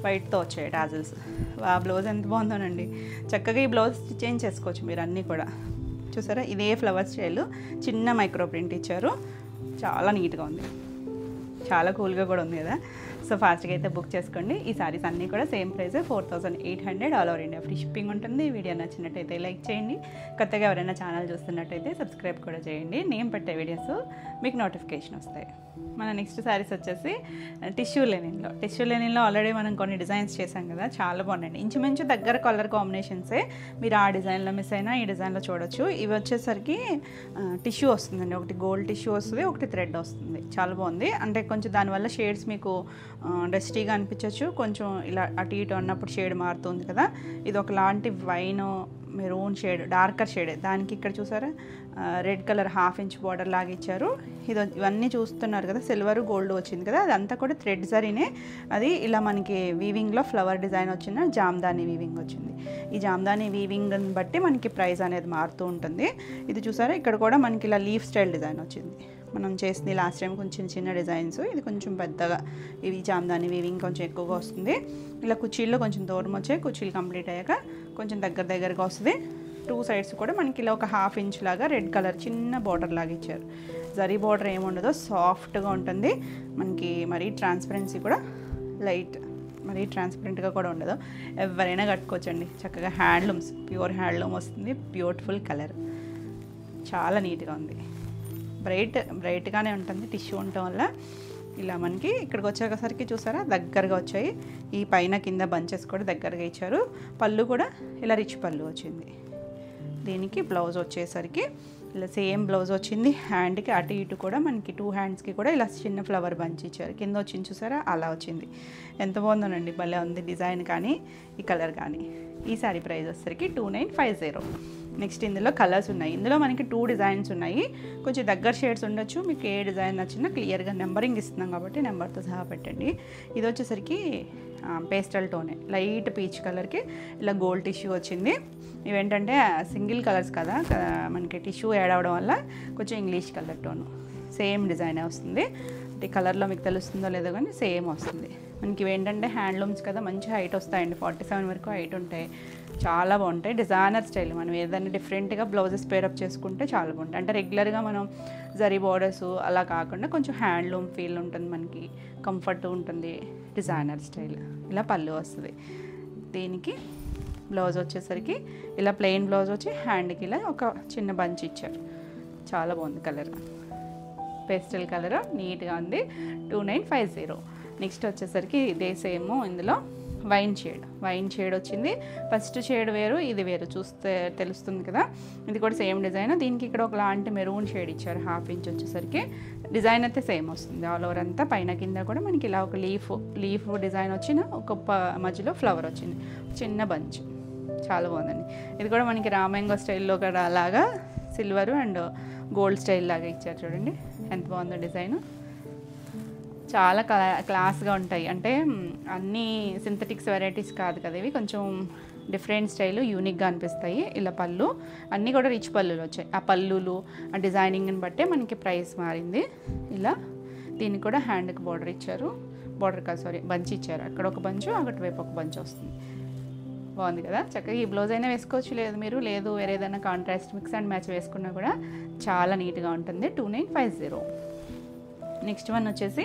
వైట్తో వచ్చాయి టాజిల్స్. ఆ బ్లౌజ్ ఎంత బాగుందోనండి. చక్కగా ఈ బ్లౌజ్ చేంజ్ చేసుకోవచ్చు మీరు అన్నీ కూడా. చూసారా ఇదే ఫ్లవర్ స్టైల్, చిన్న మైక్రో ప్రింట్ ఇచ్చారు, చాలా నీట్గా ఉంది, చాలా కూల్గా కూడా ఉంది కదా. సో ఫాస్ట్గా అయితే బుక్ చేసుకోండి. ఈ సారీస్ అన్నీ కూడా same price 4800, all over India free shipping ఉంటుంది. వీడియో నచ్చినట్టయితే లైక్ చేయండి, కొత్తగా ఎవరైనా ఛానల్ చూస్తున్నట్టయితే సబ్స్క్రైబ్ కూడా చేయండి. నేను పెట్టే వీడియోస్ మీకు నోటిఫికేషన్ వస్తాయి. మన నెక్స్ట్ సారీస్ వచ్చేసి టిష్యూ లెనిన్లో ఆల్రెడీ మనం కొన్ని డిజైన్స్ చేసాం కదా, చాలా బాగున్నాయండి. ఇంచుమించు దగ్గర కలర్ కాంబినేషన్సే, మీరు ఆ డిజైన్లో మిస్ అయినా ఈ డిజైన్లో చూడొచ్చు. ఇవి వచ్చేసరికి టిష్యూ వస్తుందండి, ఒకటి గోల్డ్ టిష్యూ వస్తుంది, ఒకటి థ్రెడ్ వస్తుంది. చాలా బాగుంది, అంటే కొంచెం దానివల్ల షేడ్స్ మీకు డస్టీగా అనిపించవచ్చు, కొంచెం ఇలా అటు ఇటు అన్నప్పుడు షేడ్ మారుతుంది కదా. ఇది ఒకలాంటి wine maroon shade, darker shade. దానికి ఇక్కడ చూసారా రెడ్ కలర్ 1/2 ఇంచ్ బార్డర్ లాగా ఇచ్చారు. ఇవన్నీ చూస్తున్నారు కదా, సిల్వర్ గోల్డ్ వచ్చింది కదా, అదంతా కూడా థ్రెడ్ జరీనే. అది ఇలా మనకి వీవింగ్లో ఫ్లవర్ డిజైన్ వచ్చిన జామ్దాని వీవింగ్ వచ్చింది. ఈ జామ్దాని వీవింగ్ని బట్టి మనకి ప్రైస్ అనేది మారుతూ ఉంటుంది. ఇది చూసారా ఇక్కడ కూడా మనకి ఇలా లీఫ్ స్టైల్ డిజైన్ వచ్చింది. మనం చేసింది లాస్ట్ టైం కొంచెం చిన్న డిజైన్స్, ఇది కొంచెం పెద్దగా. ఇవి జామ్దాని వీవింగ్ కొంచెం ఎక్కువగా వస్తుంది. ఇలా కుర్చీల్లో కొంచెం దూరం వచ్చాయి, కుర్చీలు కంప్లీట్ అయ్యాక కొంచెం దగ్గరగా వస్తుంది. 2 సైడ్స్ కూడా మనకి ఇలా ఒక 1/2 ఇంచ్ లాగా రెడ్ కలర్ చిన్న బార్డర్ లాగా ఇచ్చారు. జరీ బార్డర్ ఏముండదో, సాఫ్ట్గా ఉంటుంది మనకి. మరీ ట్రాన్స్పరెన్సీ కూడా లైట్, మరీ ట్రాన్స్పరెంట్గా కూడా ఉండదు, ఎవరైనా కట్టుకోవచ్చండి. చక్కగా హ్యాండ్లూమ్స్, ప్యూర్ హ్యాండ్లూమ్ వస్తుంది. బ్యూటిఫుల్ కలర్, చాలా నీట్గా ఉంది. బ్రైట్గానే ఉంటుంది టిష్యూ ఉండటం వల్ల. ఇలా మనకి ఇక్కడికి వచ్చేసరికి చూసారా దగ్గరగా వచ్చాయి. ఈ పైన కింద బంచెస్ కూడా దగ్గరగా ఇచ్చారు. పళ్ళు కూడా ఇలా రిచ్ పళ్ళు వచ్చింది. దీనికి బ్లౌజ్ వచ్చేసరికి ఇలా సేమ్ బ్లౌజ్ వచ్చింది. హ్యాండ్కి అటు ఇటు కూడా మనకి 2 హ్యాండ్స్కి కూడా ఇలా చిన్న ఫ్లవర్ బంచ్ ఇచ్చారు. కింద వచ్చింది చూసారా, అలా వచ్చింది. ఎంత బాగుందోనండి, భలే ఉంది డిజైన్ కానీ ఈ కలర్ కానీ. ఈ శారీ ప్రైస్ వచ్చేసరికి 2950. నెక్స్ట్ ఇందులో కలర్స్ ఉన్నాయి. ఇందులో మనకి 2 డిజైన్స్ ఉన్నాయి. కొంచెం దగ్గర షేడ్స్ ఉండొచ్చు. మీకు ఏ డిజైన్ నచ్చినా క్లియర్గా నెంబరింగ్ ఇస్తున్నాం కాబట్టి నెంబర్తో సహా పెట్టండి. ఇది వచ్చేసరికి పేస్టల్ టోనే, లైట్ పీచ్ కలర్కి ఇలా గోల్డ్ టిష్యూ వచ్చింది. ఇవేంటంటే సింగిల్ కలర్స్ కదా, మనకి టిష్యూ యాడ్ అవ్వడం వల్ల కొంచెం ఇంగ్లీష్ కలర్ టోను, సేమ్ డిజైనే వస్తుంది. అంటే కలర్లో మీకు తెలుస్తుందో లేదో కానీ సేమ్ వస్తుంది. మనకి ఇవేంటంటే హ్యాండ్లూమ్స్ కదా, మంచి హైట్ వస్తాయండి. 47 వరకు హైట్ ఉంటాయి. చాలా బాగుంటాయి. Designer style. మనం ఏదైనా డిఫరెంట్గా బ్లౌజెస్ పేరప్ చేసుకుంటే చాలా బాగుంటాయి. అంటే రెగ్యులర్గా మనం జరీ బోర్డర్స్ అలా కాకుండా కొంచెం హ్యాండ్లూమ్ ఫీల్ ఉంటుంది, మనకి కంఫర్ట్ ఉంటుంది. Designer style. ఇలా పళ్ళు వస్తుంది. దీనికి బ్లౌజ్ వచ్చేసరికి ఇలా ప్లెయిన్ బ్లౌజ్ వచ్చి హ్యాండ్కి ఇలా ఒక చిన్న బంచ్ ఇచ్చారు. చాలా బాగుంది కలర్. పేస్టల్ కలర్ నీట్గా ఉంది. 2950. నెక్స్ట్ వచ్చేసరికి ఇదే సేమ్ ఇందులో వైన్ షేడ్ వచ్చింది. ఫస్ట్ షేడ్ వేరు, ఇది వేరు, చూస్తే తెలుస్తుంది కదా. ఇది కూడా సేమ్ డిజైన్. దీనికి ఇక్కడ ఒకలాంటి మెరూన్ షేడ్ ఇచ్చారు. 1/2 ఇంచ్ వచ్చేసరికి డిజైన్ అయితే సేమ్ వస్తుంది. ఆల్ ఓవర్ అంతా పైన కింద కూడా మనకి ఇలా ఒక లీఫ్ డిజైన్ వచ్చిన ఒక మధ్యలో ఫ్లవర్ వచ్చింది, చిన్న బంచ్. చాలా బాగుందండి. ఇది కూడా మనకి రామాంగో స్టైల్లో కూడా అలాగా సిల్వర్ అండ్ గోల్డ్ స్టైల్ లాగా ఇచ్చారు. చూడండి ఎంత బాగుందో డిజైన్. చాలా క్లాస్గా ఉంటాయి. అంటే అన్నీ సింథటిక్స్ వెరైటీస్ కాదు కదా, ఇవి కొంచెం డిఫరెంట్ స్టైల్, యూనిక్గా అనిపిస్తాయి. ఇలా పళ్ళు అన్నీ కూడా రిచ్ పళ్ళులు వచ్చాయి. ఆ పళ్ళులు ఆ డిజైనింగ్ని బట్టే మనకి ప్రైస్ మారింది. ఇలా దీనికి కూడా హ్యాండ్కి బార్డర్ ఇచ్చారు. బంచ్ ఇచ్చారు. అక్కడ ఒక బంచు, అక్కడి వైపు ఒక బంచ్ వస్తుంది. బాగుంది కదా. చక్కగా ఈ బ్లౌజ్ అయినా వేసుకోవచ్చు, లేదు వేరే ఏదైనా కాంట్రాస్ట్ మిక్స్ అండ్ మ్యాచ్ వేసుకున్నా కూడా చాలా నీట్గా ఉంటుంది. 2950. నెక్స్ట్ వన్ వచ్చేసి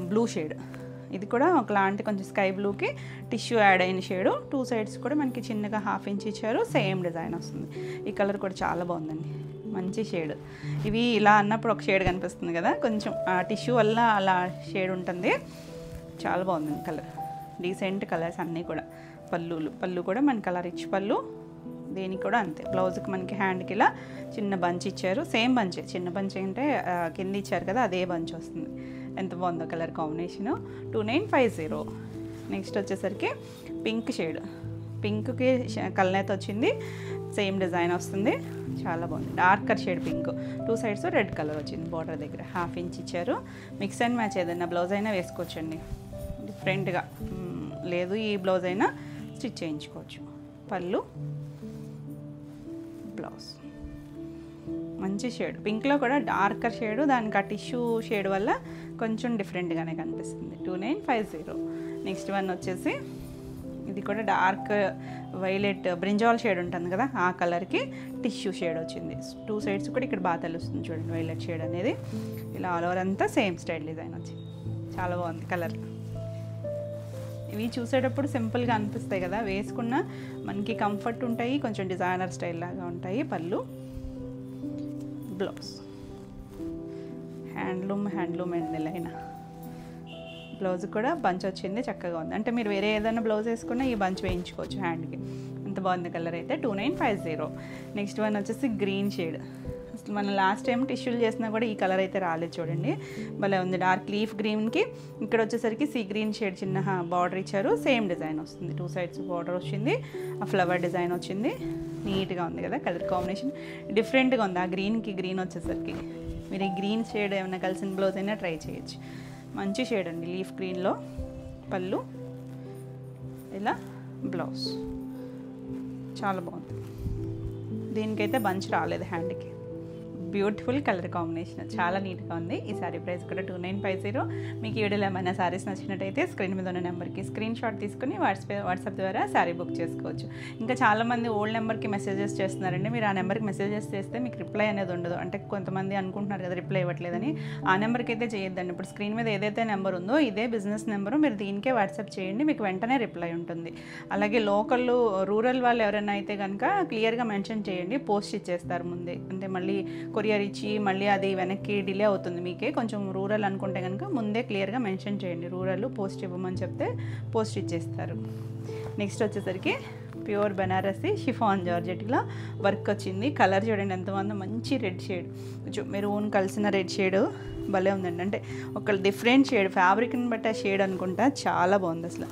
బ్లూ షేడ్. ఇది కూడా ఒకలాంటి కొంచెం స్కై బ్లూకి టిష్యూ యాడ్ అయిన షేడు. 2 సైడ్స్ కూడా మనకి చిన్నగా 1/2 ఇంచ్ ఇచ్చారు. సేమ్ డిజైన్ వస్తుంది. ఈ కలర్ కూడా చాలా బాగుందండి, మంచి షేడ్. ఇవి ఇలా అన్నప్పుడు ఒక షేడ్ కనిపిస్తుంది కదా, కొంచెం ఆ టిష్యూ వల్ల అలా షేడ్ ఉంటుంది. చాలా బాగుందండి కలర్. డీసెంట్ కలర్స్ అన్నీ కూడా. పళ్ళు కూడా మనకి అలా రిచ్ పళ్ళు. దీనికి కూడా అంతే. బ్లౌజ్కి మనకి హ్యాండ్కి ఇలా చిన్న బంచ్ ఇచ్చారు. సేమ్ బంచే, చిన్న బంచ్ అంటే కింద ఇచ్చారు కదా, అదే బంచ్ వస్తుంది. ఎంత బాగుందో కలర్ కాంబినేషను. 2950. నెక్స్ట్ వచ్చేసరికి పింక్ షేడ్. పింక్కి కల్నేత వచ్చింది. సేమ్ డిజైన్ వస్తుంది. చాలా బాగుంది. Darker shade pink. 2 sides red colour వచ్చింది. బార్డర్ దగ్గర 1/2 ఇంచ్ ఇచ్చారు. మిక్స్ అండ్ మ్యాచ్ ఏదైనా బ్లౌజ్ అయినా వేసుకోవచ్చండి డిఫరెంట్గా. లేదు ఈ బ్లౌజ్ అయినా స్టిచ్ చేయించుకోవచ్చు. పళ్ళు, బ్లౌజ్ మంచి షేడ్. పింక్లో కూడా డార్కర్ షేడ్, దానికి ఆ టిష్యూ షేడ్ వల్ల కొంచెం డిఫరెంట్గానే కనిపిస్తుంది. 2950. నెక్స్ట్ వన్ వచ్చేసి ఇది కూడా డార్క్ వైలెట్ బ్రింజాల్ షేడ్ ఉంటుంది కదా, ఆ కలర్కి టిష్యూ షేడ్ వచ్చింది. 2 సైడ్స్ కూడా ఇక్కడ బాగా తెలుస్తుంది చూడండి వైలెట్ షేడ్ అనేది. ఇలా ఆల్ ఓవర్ అంతా సేమ్ స్టైల్ డిజైన్ వచ్చింది. చాలా బాగుంది కలర్. ఇవి చూసేటప్పుడు సింపుల్గా అనిపిస్తాయి కదా, వేసుకున్న మనకి కంఫర్ట్ ఉంటాయి, కొంచెం డిజైనర్ స్టైల్ లాగా ఉంటాయి. పళ్ళు, బ్లౌజ్ హ్యాండ్లూమ్ అండ్ లైనా. బ్లౌజ్ కూడా బంచ్ వచ్చింది, చక్కగా ఉంది. అంటే మీరు వేరే ఏదైనా బ్లౌజ్ వేసుకున్నా ఈ బంచ్ వేయించుకోవచ్చు హ్యాండ్కి. అంత బాగుంది కలర్ అయితే. 2950. నెక్స్ట్ వన్ వచ్చేసి గ్రీన్ షేడ్. అసలు మనం లాస్ట్ టైం టిష్యూలు చేసినా కూడా ఈ కలర్ అయితే రాలేదు చూడండి, భలే ఉంది. డార్క్ లీఫ్ గ్రీన్కి ఇక్కడ వచ్చేసరికి సీ గ్రీన్ షేడ్ చిన్న బార్డర్ ఇచ్చారు. సేమ్ డిజైన్ వస్తుంది. 2 సైడ్స్ బార్డర్ వచ్చింది. ఆ ఫ్లవర్ డిజైన్ వచ్చింది. నీట్గా ఉంది కదా కలర్ కాంబినేషన్. డిఫరెంట్గా ఉంది. ఆ గ్రీన్కి గ్రీన్ వచ్చేసరికి మీరు ఈ గ్రీన్ షేడ్ ఏమైనా కలిసిన బ్లౌజ్ అయినా ట్రై చేయొచ్చు. మంచి షేడ్ అండి లీఫ్ గ్రీన్లో. పళ్ళు, ఇలా బ్లౌజ్ చాలా బాగుంది. దీనికైతే బంచ్ రాలేదు హ్యాండ్కి. బ్యూటిఫుల్ కలర్ కాంబినేషన్, చాలా నీట్గా ఉంది. ఈ సారీ ప్రైస్ కూడా 2950. మీకు ఈ వీడియోలో ఏమైనా సారీస్ నచ్చినట్టయితే స్క్రీన్ మీద ఉన్న నెంబర్కి స్క్రీన్ షాట్ తీసుకుని వాట్సాప్ ద్వారా సారీ బుక్ చేసుకోవచ్చు. ఇంకా చాలామంది ఓల్డ్ నెంబర్కి మెసేజెస్ చేస్తున్నారండి. మీరు ఆ నెంబర్కి మెసేజెస్ చేస్తే మీకు రిప్లై అనేది ఉండదు. అంటే కొంతమంది అనుకుంటున్నారు కదా రిప్లై ఇవ్వట్లేదని. ఆ నెంబర్కి అయితే చేయొద్దండి. ఇప్పుడు స్క్రీన్ మీద ఏదైతే నెంబర్ ఉందో ఇదే బిజినెస్ నెంబరు, మీరు దీనికే వాట్సాప్ చేయండి, మీకు వెంటనే రిప్లై ఉంటుంది. అలాగే రూరల్ వాళ్ళు ఎవరైనా అయితే కనుక క్లియర్గా మెన్షన్ చేయండి, పోస్ట్ ఇచ్చేస్తారు ముందే. అంటే మళ్ళీ కొరియర్ ఇచ్చి మళ్ళీ అది వెనక్కి డిలే అవుతుంది. మీకే కొంచెం రూరల్ అనుకుంటే కనుక ముందే క్లియర్గా మెన్షన్ చేయండి. రూరల్ పోస్ట్ ఇవ్వమని చెప్తే పోస్ట్ ఇచ్చేస్తారు. నెక్స్ట్ వచ్చేసరికి ప్యూర్ బెనారసి షిఫాన్ జార్జెట్లో వర్క్ వచ్చింది. కలర్ చూడండి ఎంత బాగుందో, మంచి రెడ్ షేడ్, కొంచెం మెరూన్ కలిసిన రెడ్ షేడ్ భలే ఉందండి. అంటే ఒక డిఫరెంట్ షేడ్, ఫ్యాబ్రిక్ని బట్టి ఆ షేడ్ అనుకుంటా చాలా బాగుంది అసలు.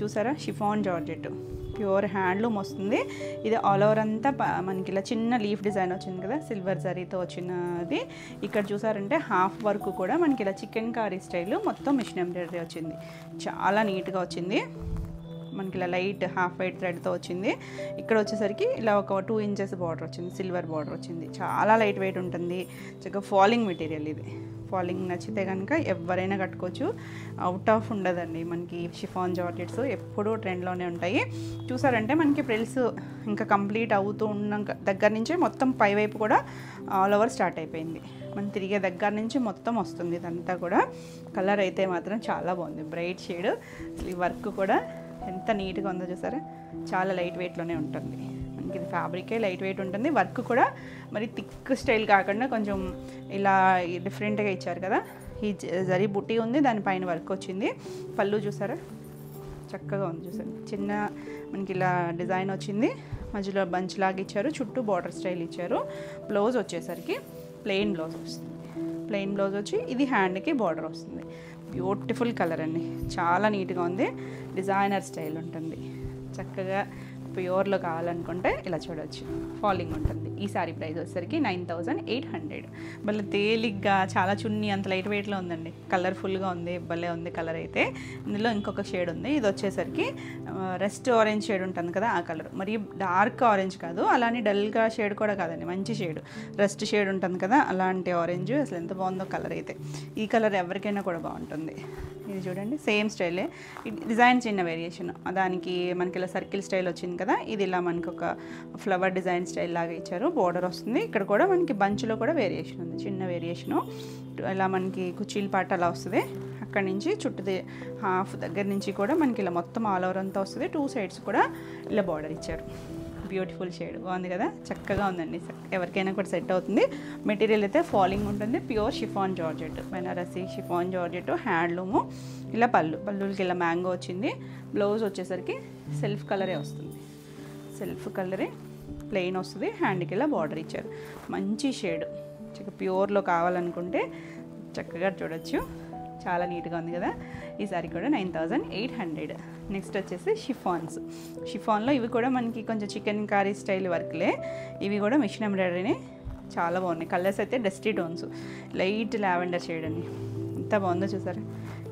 చూసారా షిఫాన్ జార్జెట్ ప్యూర్ హ్యాండ్లూమ్ వస్తుంది. ఇది ఆల్ ఓవర్ అంతా మనకి ఇలా చిన్న లీఫ్ డిజైన్ వచ్చింది కదా, సిల్వర్ జరీతో వచ్చినది. ఇక్కడ చూసారంటే హాఫ్ వర్క్ కూడా మనకి ఇలా చికెన్ కారీ స్టైల్ మొత్తం మిషన్ ఎంబ్రాయిడరీ వచ్చింది. చాలా నీట్గా వచ్చింది. మనకి ఇలా లైట్ హాఫ్ వైట్ థ్రెడ్తో వచ్చింది. ఇక్కడ వచ్చేసరికి ఇలా ఒక 2 ఇంచెస్ బార్డర్ వచ్చింది, సిల్వర్ బార్డర్ వచ్చింది. చాలా లైట్ వెయిట్ ఉంటుంది. చక్కగా ఫాలింగ్ మెటీరియల్ ఇది. ఫాలింగ్ నచ్చితే కనుక ఎవరైనా కట్టుకోవచ్చు. అవుట్ ఆఫ్ ఉండదండి. మనకి షిఫాన్ జార్జెట్స్ ఎప్పుడూ ట్రెండ్లోనే ఉంటాయి. చూసారంటే మనకి ప్రిల్స్ ఇంకా కంప్లీట్ అవుతూ ఉన్న దగ్గర నుంచి మొత్తం పైవైపు కూడా ఆల్ ఓవర్ స్టార్ట్ అయిపోయింది. మనం తిరిగే దగ్గర నుంచి మొత్తం వస్తుంది ఇదంతా కూడా. కలర్ అయితే మాత్రం చాలా బాగుంది, బ్రైట్ షేడ్. అసలు ఈ వర్క్ కూడా ఎంత నీట్గా ఉందో చూసారా. చాలా లైట్ వెయిట్లోనే ఉంటుంది. మనకి ఇది ఫ్యాబ్రికే లైట్ వెయిట్ ఉంటుంది. వర్క్ కూడా మరి థిక్ స్టైల్ కాకుండా కొంచెం ఇలా డిఫరెంట్గా ఇచ్చారు కదా. ఈ జరీ బుట్టి ఉంది, దానిపైన వర్క్ వచ్చింది. పళ్ళు చూసారా చక్కగా ఉంది. చూసారు చిన్న మనకి ఇలా డిజైన్ వచ్చింది, మధ్యలో బంచ్ లాగా ఇచ్చారు, చుట్టూ బార్డర్ స్టైల్ ఇచ్చారు. బ్లౌజ్ వచ్చేసరికి ప్లెయిన్ బ్లౌజ్ వస్తుంది. ప్లెయిన్ బ్లౌజ్ వచ్చి ఇది హ్యాండ్కి బార్డర్ వస్తుంది. బ్యూటిఫుల్ కలర్ అండి, చాలా నీట్గా ఉంది. డిజైనర్ స్టైల్ ఉంటుంది. చక్కగా ప్యూర్లో కావాలనుకుంటే ఇలా చూడవచ్చు. ఫాలింగ్ ఉంటుంది. ఈ సారీ ప్రైస్ వచ్చేసరికి 9800. భలే తేలిగ్గా చాలా చున్నీ అంత లైట్ వెయిట్లో ఉందండి. కలర్ఫుల్గా ఉంది, భలే ఉంది కలర్ అయితే. ఇందులో ఇంకొక షేడ్ ఉంది. ఇది వచ్చేసరికి రెస్ట్ ఆరెంజ్ షేడ్ ఉంటుంది కదా, ఆ కలర్. మరి డార్క్ ఆరెంజ్ కాదు, అలానే డల్గా షేడ్ కూడా కాదండి, మంచి షేడ్. రెస్ట్ షేడ్ ఉంటుంది కదా, అలాంటి ఆరెంజ్. అసలు ఎంత బాగుందో కలర్ అయితే. ఈ కలర్ ఎవరికైనా కూడా బాగుంటుంది. ఇది చూడండి సేమ్ స్టైలే, డిజైన్ చిన్న వేరియేషన్. దానికి మనకి ఇలా సర్కిల్ స్టైల్ వచ్చింది కదా, ఇది ఇలా మనకి ఒక ఫ్లవర్ డిజైన్ స్టైల్ లాగా ఇచ్చారు. బోర్డర్ వస్తుంది. ఇక్కడ కూడా మనకి బంచ్లో కూడా వేరియేషన్ ఉంది, చిన్న వేరియేషను. ఇలా మనకి కుచీల పాట అలా వస్తుంది. అక్కడి నుంచి చుట్టూ హాఫ్ దగ్గర నుంచి కూడా మనకి ఇలా మొత్తం ఆల్ ఓవర్ అంతా వస్తుంది. 2 సైడ్స్ కూడా ఇలా బార్డర్ ఇచ్చారు. బ్యూటిఫుల్ షేడ్, బాగుంది కదా, చక్కగా ఉందండి. ఎవరికైనా కూడా సెట్ అవుతుంది. మెటీరియల్ అయితే ఫాలింగ్ ఉంటుంది. Pure chiffon georgette, Banarasi chiffon georgette, handloom. ఇలా పళ్ళుకి ఇలా మ్యాంగో వచ్చింది. బ్లౌజ్ వచ్చేసరికి సెల్ఫ్ కలరే వస్తుంది. సెల్ఫ్ కలరే ప్లెయిన్ వస్తుంది. హ్యాండ్కి ఇలా బార్డర్ ఇచ్చారు. మంచి షేడ్. చక్కగా ప్యూర్లో కావాలనుకుంటే చక్కగా చూడొచ్చు. చాలా నీట్గా ఉంది కదా. ఈ సారీ కూడా 9800. నెక్స్ట్ వచ్చేసి షిఫాన్లో ఇవి కూడా మనకి కొంచెం చికెన్ కారీ స్టైల్ వర్క్లే. ఇవి కూడా మిషన్ ఎంబ్రాయిడరీనే. చాలా బాగున్నాయి. కలర్స్ అయితే dusty tones, light lavender shade అండి. ఎంత బాగుందో చూసారా.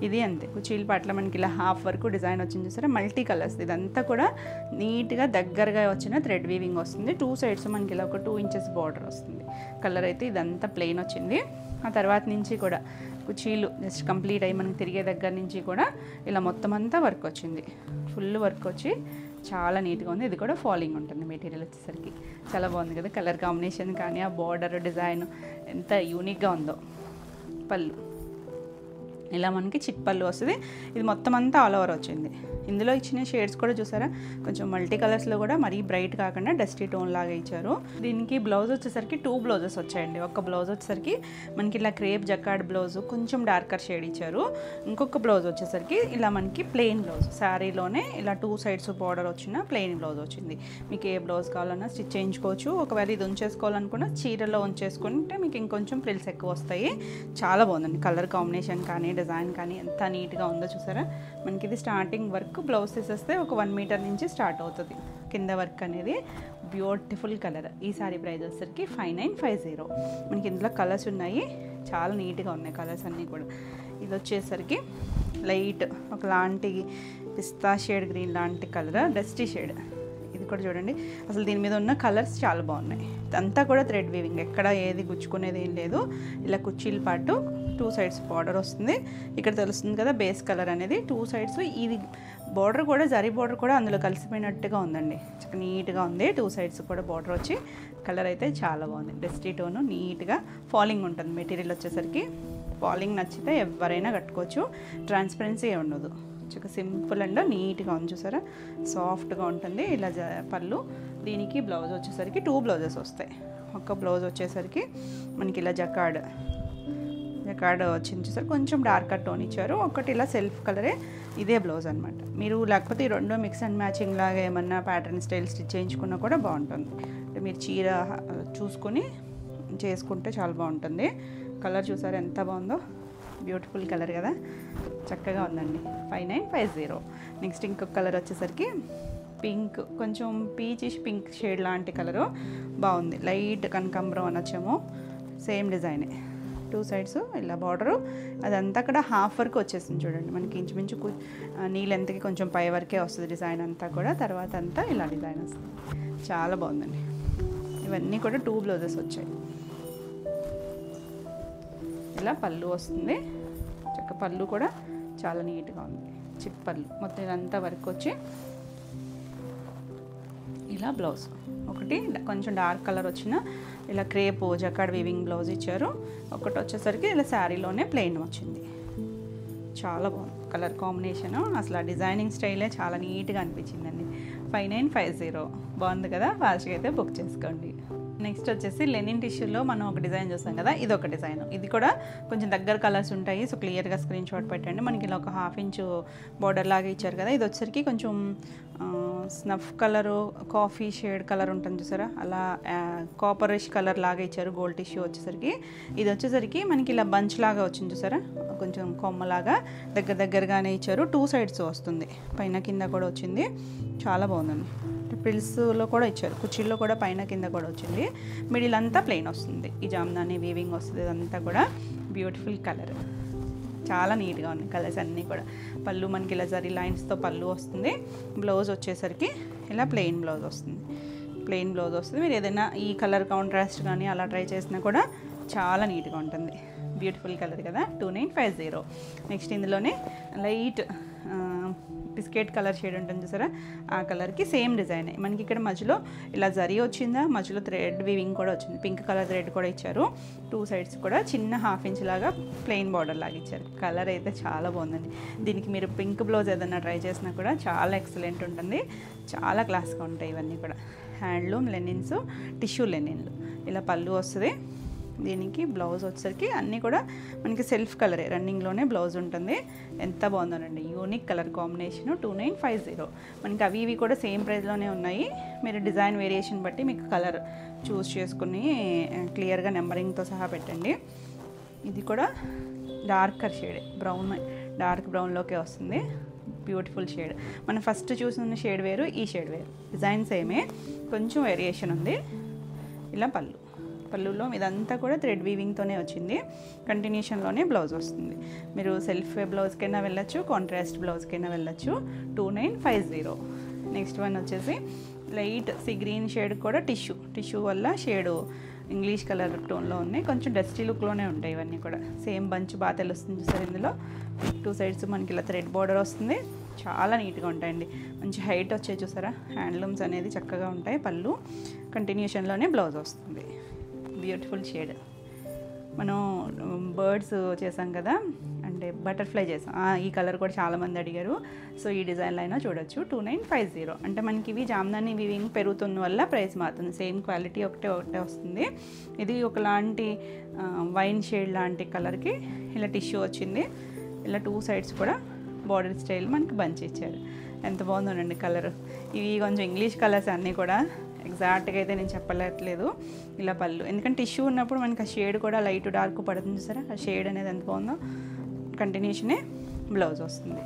ఇది అంతే కుచీల పాటలో మనకి ఇలా హాఫ్ వరకు డిజైన్ వచ్చింది చూసారా, మల్టీ కలర్స్. ఇదంతా కూడా నీట్గా దగ్గరగా వచ్చిన థ్రెడ్ వీవింగ్ వస్తుంది. 2 సైడ్స్ మనకి ఇలా ఒక 2 ఇంచెస్ బార్డర్ వస్తుంది. కలర్ అయితే ఇదంతా ప్లెయిన్ వచ్చింది. ఆ తర్వాత నుంచి కూడా కుచీలు జస్ట్ కంప్లీట్ అయ్యి మనకి తిరిగే దగ్గర నుంచి కూడా ఇలా మొత్తం అంతా వర్క్ వచ్చింది. ఫుల్ వర్క్ వచ్చి చాలా నీట్గా ఉంది. ఇది కూడా ఫాలింగ్ ఉంటుంది. మెటీరియల్ వచ్చేసరికి చాలా బాగుంది కదా. కలర్ కాంబినేషన్ కానీ ఆ బార్డర్ డిజైన్ ఎంత యూనిక్గా ఉందో. పళ్ళు ఇలా మనకి చిట్ పళ్ళు వస్తుంది. ఇది మొత్తం అంతా ఆల్ ఓవర్ వచ్చింది. ఇందులో ఇచ్చిన షేడ్స్ కూడా చూసారా, కొంచెం మల్టీ కలర్స్లో కూడా మరీ బ్రైట్ కాకుండా డస్టీ టోన్ లాగా ఇచ్చారు. దీనికి బ్లౌజ్ వచ్చేసరికి 2 బ్లౌజెస్ వచ్చాయండి. ఒక బ్లౌజ్ వచ్చేసరికి మనకి ఇలా క్రేప్ జకార్డ్ బ్లౌజ్ కొంచెం డార్కర్ షేడ్ ఇచ్చారు. ఇంకొక బ్లౌజ్ వచ్చేసరికి ఇలా మనకి ప్లెయిన్ బ్లౌజ్, శారీలోనే ఇలా 2 సైడ్స్ బార్డర్ వచ్చిన ప్లెయిన్ బ్లౌజ్ వచ్చింది. మీకు ఏ బ్లౌజ్ కావాలన్నా స్టిచ్ చేయించుకోవచ్చు. ఒకవేళ ఇది ఉంచేసుకోవాలనుకున్నా చీరలో ఉంచేసుకుంటే మీకు ఇంకొంచెం ప్రిల్స్ ఎక్కువ వస్తాయి. చాలా బాగుందండి. కలర్ కాంబినేషన్ కానీ డిజైన్ కానీ ఎంత నీట్గా ఉందో చూసారా. మనకి ఇది స్టార్టింగ్ వర్క్ బ్లౌజ్ తీసేస్తే ఒక 1 మీటర్ నుంచి స్టార్ట్ అవుతుంది కింద వర్క్ అనేది. Beautiful colour. ఈ సారీ ప్రైస్ వచ్చేసరికి 5950. మనకి ఇందులో కలర్స్ ఉన్నాయి, చాలా నీట్గా ఉన్నాయి కలర్స్ అన్నీ కూడా. ఇది వచ్చేసరికి లైట్ ఒకలాంటి పిస్తా షేడ్ గ్రీన్ లాంటి కలర్, డస్టీ షేడ్. ఇది కూడా చూడండి, అసలు దీని మీద ఉన్న కలర్స్ చాలా బాగున్నాయి. అంతా కూడా థ్రెడ్ వీవింగ్, ఎక్కడ ఏది గుచ్చుకునేది ఏం లేదు. ఇలా కుర్చీల పాటు 2 సైడ్స్ బార్డర్ వస్తుంది. ఇక్కడ తెలుస్తుంది కదా బేస్ కలర్ అనేది. 2 సైడ్స్ ఇది బార్డర్ కూడా జరీ బార్డర్ కూడా అందులో కలిసిపోయినట్టుగా ఉందండి. చాలా నీట్గా ఉంది. 2 సైడ్స్ కూడా బార్డర్ వచ్చి కలర్ అయితే చాలా బాగుంది. డస్టీ టోను, నీట్గా ఫాలింగ్ ఉంటుంది. మెటీరియల్ వచ్చేసరికి ఫాలింగ్ నచ్చితే ఎవరైనా కట్టుకోవచ్చు. ట్రాన్స్పరెన్సీ ఉండదు. చక్కగా సింపుల్ అండ్ నీట్గా ఉంది చూసారా, సాఫ్ట్గా ఉంటుంది. ఇలా పళ్ళు. దీనికి బ్లౌజ్ వచ్చేసరికి 2 బ్లౌజెస్ వస్తాయి. ఒక బ్లౌజ్ వచ్చేసరికి మనకి ఇలా జకార్డ్ వచ్చింది చూసారు, కొంచెం డార్కర్ టోన్ ఇచ్చారు. ఒకటి ఇలా సెల్ఫ్ కలరే, ఇదే బ్లౌజ్ అనమాట. మీరు లేకపోతే ఈ 2 మిక్స్ అండ్ మ్యాచింగ్ లాగా ఏమన్నా ప్యాటర్న్ స్టైల్ స్టిచ్ చేయించుకున్నా కూడా బాగుంటుంది. మీరు చీర చూసుకొని చేసుకుంటే చాలా బాగుంటుంది. కలర్ చూసారు ఎంత బాగుందో, బ్యూటిఫుల్ కలర్ కదా, చక్కగా ఉందండి. 5950. నెక్స్ట్ ఇంకొక కలర్ వచ్చేసరికి పింక్, కొంచెం పీచిష్ పింక్ షేడ్ లాంటి కలరు బాగుంది. లైట్ కనకాంబరం అనొచ్చేమో. సేమ్ డిజైనే, 2 సైడ్స్ ఇలా బార్డరు. అదంతా కూడా హాఫ్ వరకు వచ్చేసింది చూడండి. మనకి ఇంచుమించు నీ లెంత్కి కొంచెం పై వరకే వస్తుంది డిజైన్ అంతా కూడా. తర్వాత అంతా ఇలా డిజైన్ వస్తుంది. చాలా బాగుందండి. ఇవన్నీ కూడా 2 బ్లౌజెస్ వచ్చాయి. ఇలా పళ్ళు వస్తుంది. చక్క పళ్ళు కూడా చాలా నీట్గా ఉంది. చిప్ పళ్ళు మొత్తం ఇదంతా వర్క్ వచ్చి ఇలా బ్లౌజ్ ఒకటి కొంచెం డార్క్ కలర్ వచ్చిన ఇలా క్రేప్ జకాడ్ వీవింగ్ బ్లౌజ్ ఇచ్చారు. ఒకటి వచ్చేసరికి ఇలా శారీలోనే ప్లెయిన్ వచ్చింది. చాలా బాగుంది కలర్ కాంబినేషను. అసలు ఆ డిజైనింగ్ స్టైలే చాలా నీట్గా అనిపించిందండి. 5950 బాగుంది కదా. ఫాస్ట్గా అయితే బుక్ చేసుకోండి. నెక్స్ట్ వచ్చేసి లెనిన్ టిష్యూలో మనం ఒక డిజైన్ చూస్తాం కదా, ఇది ఒక డిజైన్. ఇది కూడా కొంచెం దగ్గర కలర్స్ ఉంటాయి. సో క్లియర్గా స్క్రీన్ షాట్ పెట్టండి. మనకి ఇలా ఒక 1/2 ఇంచు బార్డర్ లాగా ఇచ్చారు కదా. ఇది వచ్చేసరికి కొంచెం snuff colour, coffee shade colour ఉంటుంది చూసారా, అలా కాపరిష్ కలర్ లాగా ఇచ్చారు. గోల్డ్ టిష్యూ వచ్చేసరికి. ఇది వచ్చేసరికి మనకి ఇలా బంచ్ లాగా వచ్చింది చూసారా, కొంచెం కొమ్మలాగా దగ్గరగానే ఇచ్చారు. 2 సైడ్స్ వస్తుంది, పైన కింద కూడా వచ్చింది. చాలా బాగుందండి. ప్రిల్స్లో కూడా ఇచ్చారు, కుర్చీల్లో కూడా పైన కింద కూడా వచ్చింది. మిడిల్ అంతా ప్లెయిన్ వస్తుంది. ఈ జామ్దాని వీవింగ్ వస్తుంది. ఇదంతా కూడా బ్యూటిఫుల్ కలర్. చాలా నీట్గా ఉన్నాయి కలర్స్ అన్నీ కూడా. పళ్ళు మనకి ఇలా జరీ లైన్స్తో పళ్ళు వస్తుంది. బ్లౌజ్ వచ్చేసరికి ఇలా ప్లెయిన్ బ్లౌజ్ వస్తుంది. ప్లెయిన్ బ్లౌజ్ వస్తుంది. మీరు ఏదైనా ఈ కలర్ కాంట్రాస్ట్ కానీ అలా ట్రై చేసినా కూడా చాలా నీట్గా ఉంటుంది. బ్యూటిఫుల్ కలర్ కదా. 2950. నెక్స్ట్ ఇందులోనే లైట్ బిస్కెట్ కలర్ షేడ్ ఉంటుంది చూసారా, ఆ కలర్కి సేమ్ డిజైన్. మనకి ఇక్కడ మధ్యలో ఇలా జరీ వచ్చిందా, మధ్యలో థ్రెడ్ వీవింగ్ కూడా వచ్చింది. పింక్ కలర్ థ్రెడ్ కూడా ఇచ్చారు. 2 సైడ్స్ కూడా చిన్న 1/2 ఇంచ్ లాగా ప్లెయిన్ బార్డర్ లాగా ఇచ్చారు. కలర్ అయితే చాలా బాగుందండి. దీనికి మీరు పింక్ బ్లౌజ్ ఏదైనా ట్రై చేసినా కూడా చాలా ఎక్సలెంట్ ఉంటుంది. చాలా క్లాస్గా ఉంటాయి ఇవన్నీ కూడా. హ్యాండ్లూమ్ లెనిన్స్, టిష్యూ లెనిన్లు. ఇలా పళ్ళు వస్తుంది. దీనికి బ్లౌజ్ వచ్చేసరికి అన్నీ కూడా మనకి సెల్ఫ్ కలరే, రన్నింగ్లోనే బ్లౌజ్ ఉంటుంది. ఎంత బాగుందోనండి, యూనిక్ కలర్ కాంబినేషను. 2950. మనకి అవి ఇవి కూడా సేమ్ ప్రైస్లోనే ఉన్నాయి. మీరు డిజైన్ వేరియేషన్ బట్టి మీకు కలర్ చూస్ చేసుకుని క్లియర్గా నెంబరింగ్తో సహా పెట్టండి. ఇది కూడా డార్కర్ షేడ్, బ్రౌన్, డార్క్ బ్రౌన్లోకే వస్తుంది. Beautiful shade. మనం ఫస్ట్ చూసిన షేడ్ వేరు, ఈ షేడ్ వేరు. డిజైన్ సేమే, కొంచెం వేరియేషన్ ఉంది. ఇలా పళ్ళులో ఇదంతా కూడా థ్రెడ్ వీవింగ్తోనే వచ్చింది. కంటిన్యూషన్లోనే బ్లౌజ్ వస్తుంది. మీరు సెల్ఫ్ బ్లౌజ్కైనా వెళ్ళచ్చు, కాంట్రాస్ట్ బ్లౌజ్కైనా వెళ్ళచ్చు. 2950. నెక్స్ట్ వన్ వచ్చేసి లైట్ సీ గ్రీన్ షేడ్ కూడా టిష్యూ వల్ల షేడు ఇంగ్లీష్ కలర్ టోన్లో ఉన్నాయి. కొంచెం డస్టీ లుక్లోనే ఉంటాయి ఇవన్నీ కూడా. సేమ్ బంచ్ బాగా తెలుస్తుంది సార్. ఇందులో 2 సైడ్స్ మనకి ఇలా థ్రెడ్ బార్డర్ వస్తుంది. చాలా నీట్గా ఉంటాయండి. మంచి హైట్ వచ్చాయి చూసారా. హ్యాండ్లూమ్స్ అనేది చక్కగా ఉంటాయి. పళ్ళు కంటిన్యూషన్లోనే బ్లౌజ్ వస్తుంది. Beautiful shade. మనం బర్డ్స్ చేసాం కదా, అంటే బటర్ఫ్లై చేసాం. ఈ కలర్ కూడా చాలామంది అడిగారు. సో ఈ డిజైన్లో అయినా చూడొచ్చు. 2950. అంటే మనకి ఇవి జామ్దాని వీవింగ్ పెరుగుతున్న వల్ల ప్రైస్ మారుతుంది. సేమ్ క్వాలిటీ ఒకటే వస్తుంది. ఇది ఒకలాంటి వైన్ షేడ్ లాంటి కలర్కి ఇలా టిష్యూ వచ్చింది. ఇలా 2 సైడ్స్ కూడా బార్డర్ స్టైల్ మనకి బంచ్ ఇచ్చారు. ఎంత బాగుందోనండి కలర్. ఇవి కొంచెం ఇంగ్లీష్ కలర్స్ అన్నీ కూడా. ఎగ్జాక్ట్గా అయితే నేను చెప్పలేట్లేదు. ఇలా పళ్ళు, ఎందుకంటే టిష్యూ ఉన్నప్పుడు మనకి ఆ షేడ్ కూడా లైట్ డార్క్ పడుతుంది సరే. ఆ షేడ్ అనేది ఎంత బాగుందో. కంటిన్యూషనే బ్లౌజ్ వస్తుంది.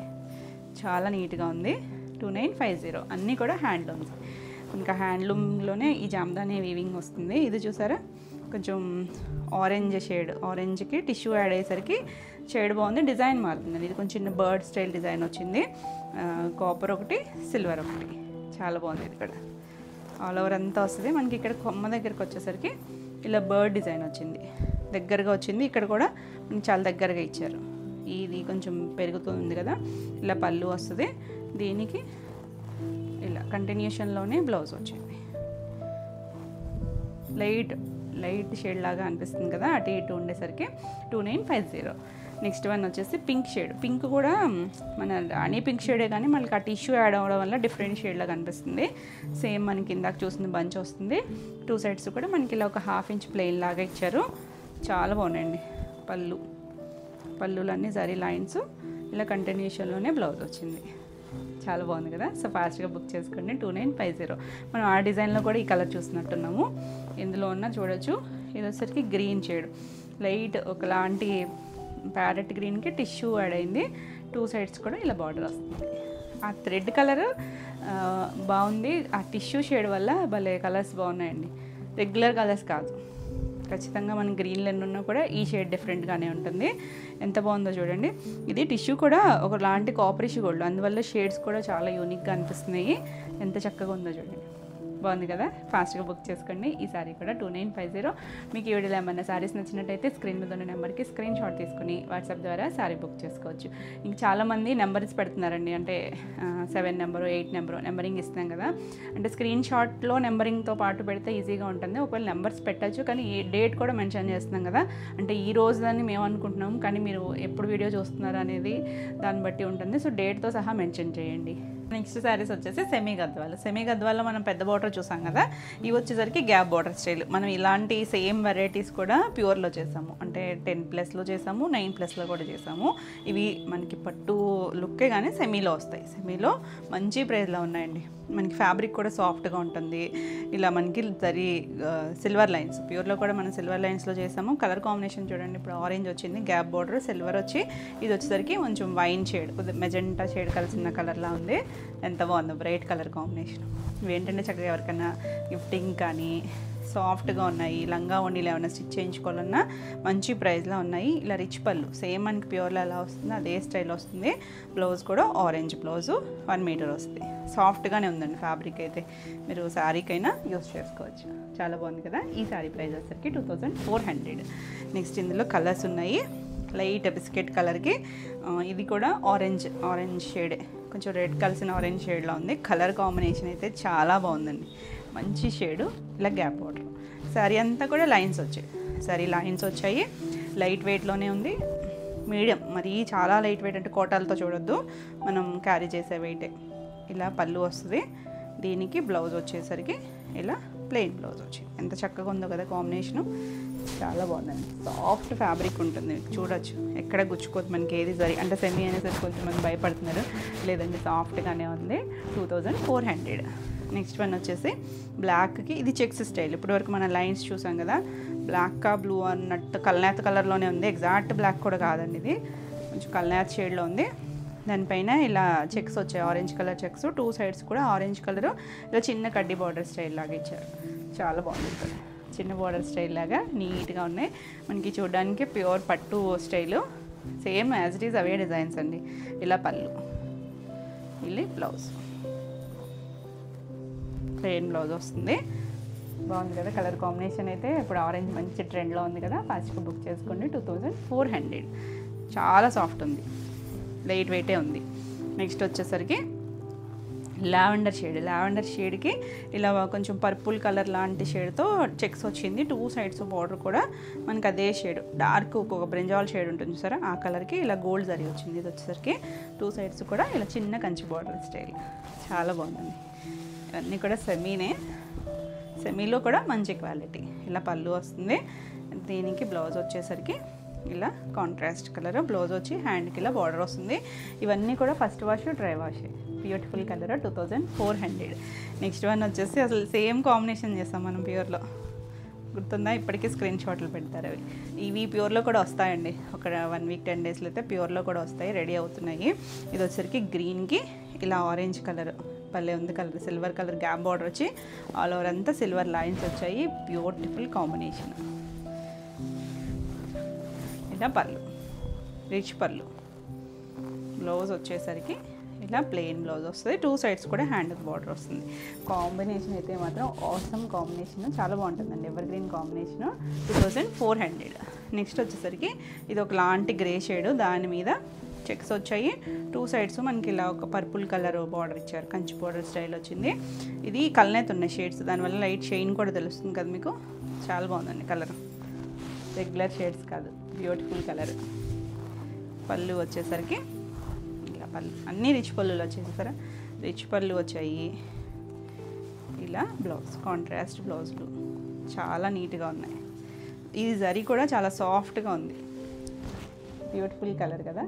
చాలా నీట్గా ఉంది. 2950. అన్నీ కూడా హ్యాండ్లూమ్స్. ఇంకా హ్యాండ్లూమ్లోనే ఈ జామ్దాని వీవింగ్ వస్తుంది. ఇది చూసారా, కొంచెం ఆరెంజ్ షేడ్, ఆరెంజ్కి టిష్యూ యాడ్ అయ్యేసరికి షేడ్ బాగుంది. డిజైన్ మారుతుంది. ఇది కొంచెం చిన్న బర్డ్ స్టైల్ డిజైన్ వచ్చింది. కాపర్ ఒకటి, సిల్వర్ ఒకటి. చాలా బాగుంది. ఇది కూడా ఆల్ ఓవర్ అంతా వస్తుంది. మనకి ఇక్కడ కొమ్మ దగ్గరికి వచ్చేసరికి ఇలా బర్డ్ డిజైన్ వచ్చింది, దగ్గరగా వచ్చింది. ఇక్కడ కూడా మనకి చాలా దగ్గరగా ఇచ్చారు. ఇది కొంచెం పెరుగుతుంది కదా. ఇలా పళ్ళు వస్తుంది. దీనికి ఇలా కంటిన్యూషన్లోనే బ్లౌజ్ వచ్చింది. లైట్ షేడ్ లాగా అనిపిస్తుంది కదా, అటు ఇటు ఉండేసరికి. 2950. నెక్స్ట్ వన్ వచ్చేసి పింక్ షేడ్. పింక్ కూడా మన రాణి పింక్ షేడే, కానీ మనకి ఆ టిష్యూ యాడ్ అవ్వడం వల్ల డిఫరెంట్ షేడ్ లాగా అనిపిస్తుంది. సేమ్ మనకి ఇందాక చూసిన బంచ్ వస్తుంది. 2 సైడ్స్ కూడా మనకి ఇలా ఒక 1/2 ఇంచ్ ప్లెయిన్ లాగా ఇచ్చారు. చాలా బాగున్నాయండి. పళ్ళులన్నీ జరీ లైన్స్. ఇలా కంటిన్యూషన్లోనే బ్లౌజ్ వచ్చింది. చాలా బాగుంది కదా. సో ఫాస్ట్గా బుక్ చేసుకోండి. 2950. మనం ఆ డిజైన్లో కూడా ఈ కలర్ చూసినట్టున్నాము. ఇందులో ఉన్న చూడొచ్చు. ఇది వచ్చేసరికి గ్రీన్ షేడ్, లైట్ ఒకలాంటి ప్యారెట్ గ్రీన్కి టిష్యూ యాడ్ అయింది. 2 సైడ్స్ కూడా ఇలా బార్డర్ వస్తుంది. ఆ థ్రెడ్ కలర్ బాగుంది. ఆ టిష్యూ షేడ్ వల్ల భలే కలర్స్ బాగున్నాయండి, రెగ్యులర్ కలర్స్ కాదు. ఖచ్చితంగా మనం గ్రీన్లో ఉన్నా కూడా ఈ షేడ్ డిఫరెంట్గానే ఉంటుంది. ఎంత బాగుందో చూడండి. ఇది టిష్యూ కూడా ఒకలాంటి కాపరిష్ గోల్డ్, అందువల్ల షేడ్స్ కూడా చాలా యూనిక్గా అనిపిస్తున్నాయి. ఎంత చక్కగా ఉందో చూడండి, బాగుంది కదా. ఫాస్ట్గా బుక్ చేసుకోండి. ఈ సారీ కూడా 2950. మీకు ఈ వీడియోలో ఏమన్నా సారీస్ నచ్చినట్టయితే స్క్రీన్ మీద ఉన్న నెంబర్కి స్క్రీన్ షాట్ తీసుకుని వాట్సాప్ ద్వారా సారీ బుక్ చేసుకోవచ్చు. ఇంక చాలామంది నెంబర్స్ పెడుతున్నారండి, అంటే 7 నెంబరు 8 నెంబరు నెంబరింగ్ ఇస్తున్నాం కదా, అంటే స్క్రీన్ షాట్లో నెంబరింగ్తో పాటు పెడితే ఈజీగా ఉంటుంది. ఒకవేళ నెంబర్స్ పెట్టచ్చు, కానీ ఈ డేట్ కూడా మెన్షన్ చేస్తున్నాం కదా, అంటే ఈ రోజు దాన్ని మేము అనుకుంటున్నాం, కానీ మీరు ఎప్పుడు వీడియో చూస్తున్నారు అనేది దాన్ని బట్టి ఉంటుంది. సో డేట్తో సహా మెన్షన్ చేయండి. నెక్స్ట్ శారీస్ వచ్చేసి సెమీ గద్వాల్లో మనం పెద్ద బార్డర్ చూసాం కదా, ఇవి వచ్చేసరికి గ్యాప్ బార్డర్ స్టైల్. మనం ఇలాంటి సేమ్ వెరైటీస్ కూడా ప్యూర్లో చేసాము, అంటే 10+లో చేసాము, 9+లో కూడా చేసాము. ఇవి మనకి పట్టు లుక్కే కానీ సెమీలో వస్తాయి. సెమీలో మంచి ప్రైస్లో ఉన్నాయండి. మనకి ఫ్యాబ్రిక్ కూడా సాఫ్ట్గా ఉంటుంది. ఇలా మనకి సిల్వర్ లైన్స్, ప్యూర్లో కూడా మనం సిల్వర్ లైన్స్లో చేసాము. కలర్ కాంబినేషన్ చూడండి, ఇప్పుడు ఆరెంజ్ వచ్చింది, గ్యాప్ బార్డర్ సిల్వర్ వచ్చి, ఇది వచ్చేసరికి కొంచెం వైన్ షేడ్, మెజెంటా షేడ్ కలిసిన కలర్లా ఉంది. ఎంత బాగుందో, బ్రైట్ కలర్ కాంబినేషన్. ఇవేంటంటే చక్కగా ఎవరికైనా గిఫ్టింగ్ కానీ సాఫ్ట్గా ఉన్నాయి. లంగా ఓణీలు ఏమైనా స్టిచ్ చేయించుకోవాలన్నా మంచి ప్రైస్లో ఉన్నాయి. ఇలా రిచ్ పళ్ళు సేమ్ మనకి ప్యూర్లో ఎలా వస్తుంది అదే స్టైల్ వస్తుంది. బ్లౌజ్ కూడా ఆరెంజ్ బ్లౌజు, 1 మీటర్ వస్తుంది. సాఫ్ట్గానే ఉందండి ఫ్యాబ్రిక్ అయితే, మీరు శారీకైనా యూస్ చేసుకోవచ్చు. చాలా బాగుంది కదా. ఈ శారీ ప్రైస్ వచ్చేసరికి 2400. నెక్స్ట్ ఇందులో కలర్స్ ఉన్నాయి. లైట్ బిస్కెట్ కలర్కి ఇది కూడా ఆరెంజ్ షేడే, కొంచెం రెడ్ కలిసిన ఆరెంజ్ షేడ్లో ఉంది. కలర్ కాంబినేషన్ అయితే చాలా బాగుందండి, మంచి షేడు. ఇలా గ్యాప్ బార్డర్, శారీ అంతా కూడా లైన్స్ వచ్చాయి. లైట్ వెయిట్లోనే ఉంది, మీడియం, మరీ చాలా లైట్ వెయిట్ అంటే కోటాలతో చూడొద్దు, మనం క్యారీ చేసే వెయిటే. ఇలా పళ్ళు వస్తుంది. దీనికి బ్లౌజ్ వచ్చేసరికి ఇలా ప్లెయిన్ బ్లౌజ్ వచ్చింది. ఎంత చక్కగా ఉందో కదా కాంబినేషను, చాలా బాగుందండి. సాఫ్ట్ ఫ్యాబ్రిక్ ఉంటుంది, చూడొచ్చు, ఎక్కడ గుచ్చుకోదు మనకి ఏది సరి. అంటే సెమీ అనేసరికి కొంచెంమంది భయపడుతున్నారు, లేదండి సాఫ్ట్గానే ఉంది. 2400. నెక్స్ట్ వన్ వచ్చేసి బ్లాక్కి, ఇది చెక్స్ స్టైల్. ఇప్పటివరకు మన లైన్స్ చూసాం కదా, బ్లాక్కా బ్లూ అన్నట్టు కల్నేత కలర్లోనే ఉంది. ఎగ్జాక్ట్ బ్లాక్ కూడా కాదండి, ఇది కొంచెం కల్నేత షేడ్లో ఉంది. దానిపైన ఇలా చెక్స్ వచ్చాయి, ఆరెంజ్ కలర్ చెక్స్, 2 సైడ్స్ కూడా ఆరెంజ్ కలరు. ఇలా చిన్న కడ్డీ బార్డర్ స్టైల్ లాగా ఇచ్చారు, చాలా బాగుంది. ఇక్కడ చిన్న బార్డర్ స్టైల్ లాగా నీట్గా ఉన్నాయి. మనకి చూడడానికి ప్యూర్ పట్టు style, same as it is away designs అండి. ఇలా పళ్ళు, ఇలా బ్లౌజ్, ప్లెయిన్ బ్లౌజ్ వస్తుంది. బాగుంది కదా కలర్ కాంబినేషన్ అయితే. ఇప్పుడు ఆరెంజ్ మంచి ట్రెండ్లో ఉంది కదా, ఫాస్ట్గా బుక్ చేసుకోండి. 2400. చాలా సాఫ్ట్ ఉంది, లైట్ వెయిటే ఉంది. నెక్స్ట్ వచ్చేసరికి లావెండర్ షేడ్కి ఇలా కొంచెం పర్పుల్ కలర్ లాంటి షేడ్తో చెక్స్ వచ్చింది. 2 సైడ్స్ బార్డర్ కూడా మనకి అదే షేడ్, డార్క్ ఒక బ్రింజాల్ షేడ్ ఉంటుంది చూసారా, ఆ కలర్కి ఇలా గోల్డ్ జరీ వచ్చింది. ఇది వచ్చేసరికి 2 సైడ్స్ కూడా ఇలా చిన్న కంచి బార్డర్ స్టైల్, చాలా బాగుందండి. ఇవన్నీ కూడా సెమీలో కూడా మంచి క్వాలిటీ. ఇలా పళ్ళు వస్తుంది. దీనికి బ్లౌజ్ వచ్చేసరికి ఇలా కాంట్రాస్ట్ కలర్ బ్లౌజ్ వచ్చి, హ్యాండ్కి ఇలా బార్డర్ వస్తుంది. ఇవన్నీ కూడా first wash dry wash, beautiful colour. 2400. Next one వచ్చేసి అసలు సేమ్ కాంబినేషన్ చేస్తాం మనం ప్యూర్లో, గుర్తుందా? ఇప్పటికీ స్క్రీన్ షాట్లు పెడతారు అవి. ఇవి ప్యూర్లో కూడా వస్తాయండి, ఒక 1 వీక్ 10 డేస్లో అయితే ప్యూర్లో కూడా వస్తాయి, రెడీ అవుతున్నాయి. ఇది వచ్చేసరికి గ్రీన్కి ఇలా ఆరెంజ్ కలర్, భలే ఉంది colour. Silver colour gap border వచ్చి ఆల్ ఓవర్ అంతా సిల్వర్ లైన్స్ వచ్చాయి. Beautiful combination. ఇలా పళ్ళు, రిచ్ పళ్ళు. బ్లౌజ్ వచ్చేసరికి ఇలా ప్లెయిన్ బ్లౌజ్ వస్తుంది. 2 సైడ్స్ కూడా హ్యాండ్ బార్డర్ వస్తుంది. కాంబినేషన్ అయితే మాత్రం ఆసమ్ కాంబినేషన్, చాలా బాగుంటుందండి. Ever green combination. 2400. నెక్స్ట్ వచ్చేసరికి ఇది ఒక లాంటి గ్రే షేడ్, దాని మీద చెక్స్ వచ్చాయి. 2 సైడ్స్ మనకి ఇలా ఒక పర్పుల్ కలర్ బార్డర్ ఇచ్చారు, కంచి బార్డర్ స్టైల్ వచ్చింది. ఇది కల్నేత ఉన్నాయి షేడ్స్, దానివల్ల లైట్ షైన్ కూడా తెలుస్తుంది కదా మీకు. చాలా బాగుందండి కలర్, రెగ్యులర్ షేడ్స్ కాదు, బ్యూటిఫుల్ కలర్. పళ్ళు వచ్చేసరికి ఇలా పళ్ళు, అన్నీ రిచ్ పళ్ళులు వచ్చేసారా, రిచ్ పళ్ళు వచ్చాయి. ఇలా బ్లౌజ్, కాంట్రాస్ట్ బ్లౌజులు చాలా నీట్గా ఉన్నాయి. ఈ జరీ కూడా చాలా సాఫ్ట్గా ఉంది, బ్యూటిఫుల్ కలర్ కదా.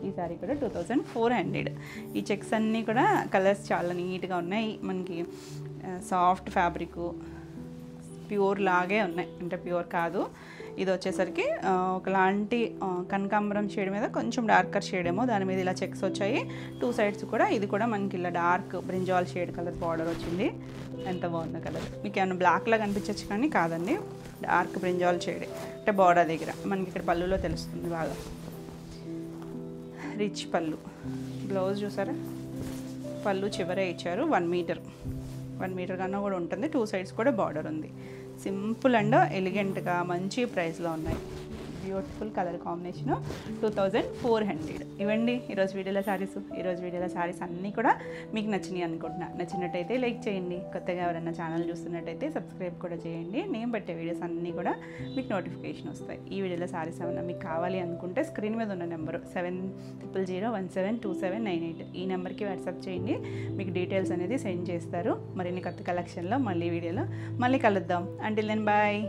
ఈ సారీ కూడా 2400. ఈ చెక్స్ అన్నీ కూడా కలర్స్ చాలా నీట్గా ఉన్నాయి. మనకి సాఫ్ట్ ఫ్యాబ్రిక్, ప్యూర్ లాగే ఉన్నాయి, అంటే ప్యూర్ కాదు. ఇది వచ్చేసరికి ఒకలాంటి కనకాంబరం షేడ్ మీద కొంచెం డార్కర్ షేడ్ ఏమో దాని మీద ఇలా చెక్స్ వచ్చాయి. 2 సైడ్స్ కూడా ఇది కూడా మనకి ఇలా dark brinjal shade colour border వచ్చింది. ఎంత బాగుంది కలర్. మీకు ఏమైనా బ్లాక్లా కనిపించచ్చు కానీ కాదండి, డార్క్ బ్రింజాల్ షేడే. అంటే బార్డర్ దగ్గర మనకి ఇక్కడ పళ్ళులో తెలుస్తుంది బాగా. రిచ్ పళ్ళు. బ్లౌజ్ చూసారా, పళ్ళు చివరే ఇచ్చారు. 1 మీటర్ కన్నా కూడా ఉంటుంది. 2 సైడ్స్ కూడా బార్డర్ ఉంది. సింపుల్ అండ్ ఎలిగెంట్గా మంచి ప్రైస్లో ఉన్నాయి. Beautiful colour combination. 2400 ఇవ్వండి ఈరోజు వీడియోలో శారీస్ అన్నీ కూడా మీకు నచ్చినాయి అనుకుంటున్నా. నచ్చినట్టయితే లైక్ చేయండి. కొత్తగా ఎవరైనా ఛానల్ చూస్తున్నట్టయితే సబ్స్క్రైబ్ కూడా చేయండి. నేను పెట్టే వీడియోస్ అన్నీ కూడా మీకు నోటిఫికేషన్ వస్తాయి. ఈ వీడియోలో శారీస్ ఏమైనా మీకు కావాలి అనుకుంటే స్క్రీన్ మీద ఉన్న నెంబరు 7000172798 ఈ నెంబర్కి వాట్సాప్ చేయండి. మీకు డీటెయిల్స్ అనేది సెండ్ చేస్తారు. మరిన్ని కొత్త కలెక్షన్లో మళ్ళీ వీడియోలో మళ్ళీ కలుద్దాం. Until then bye.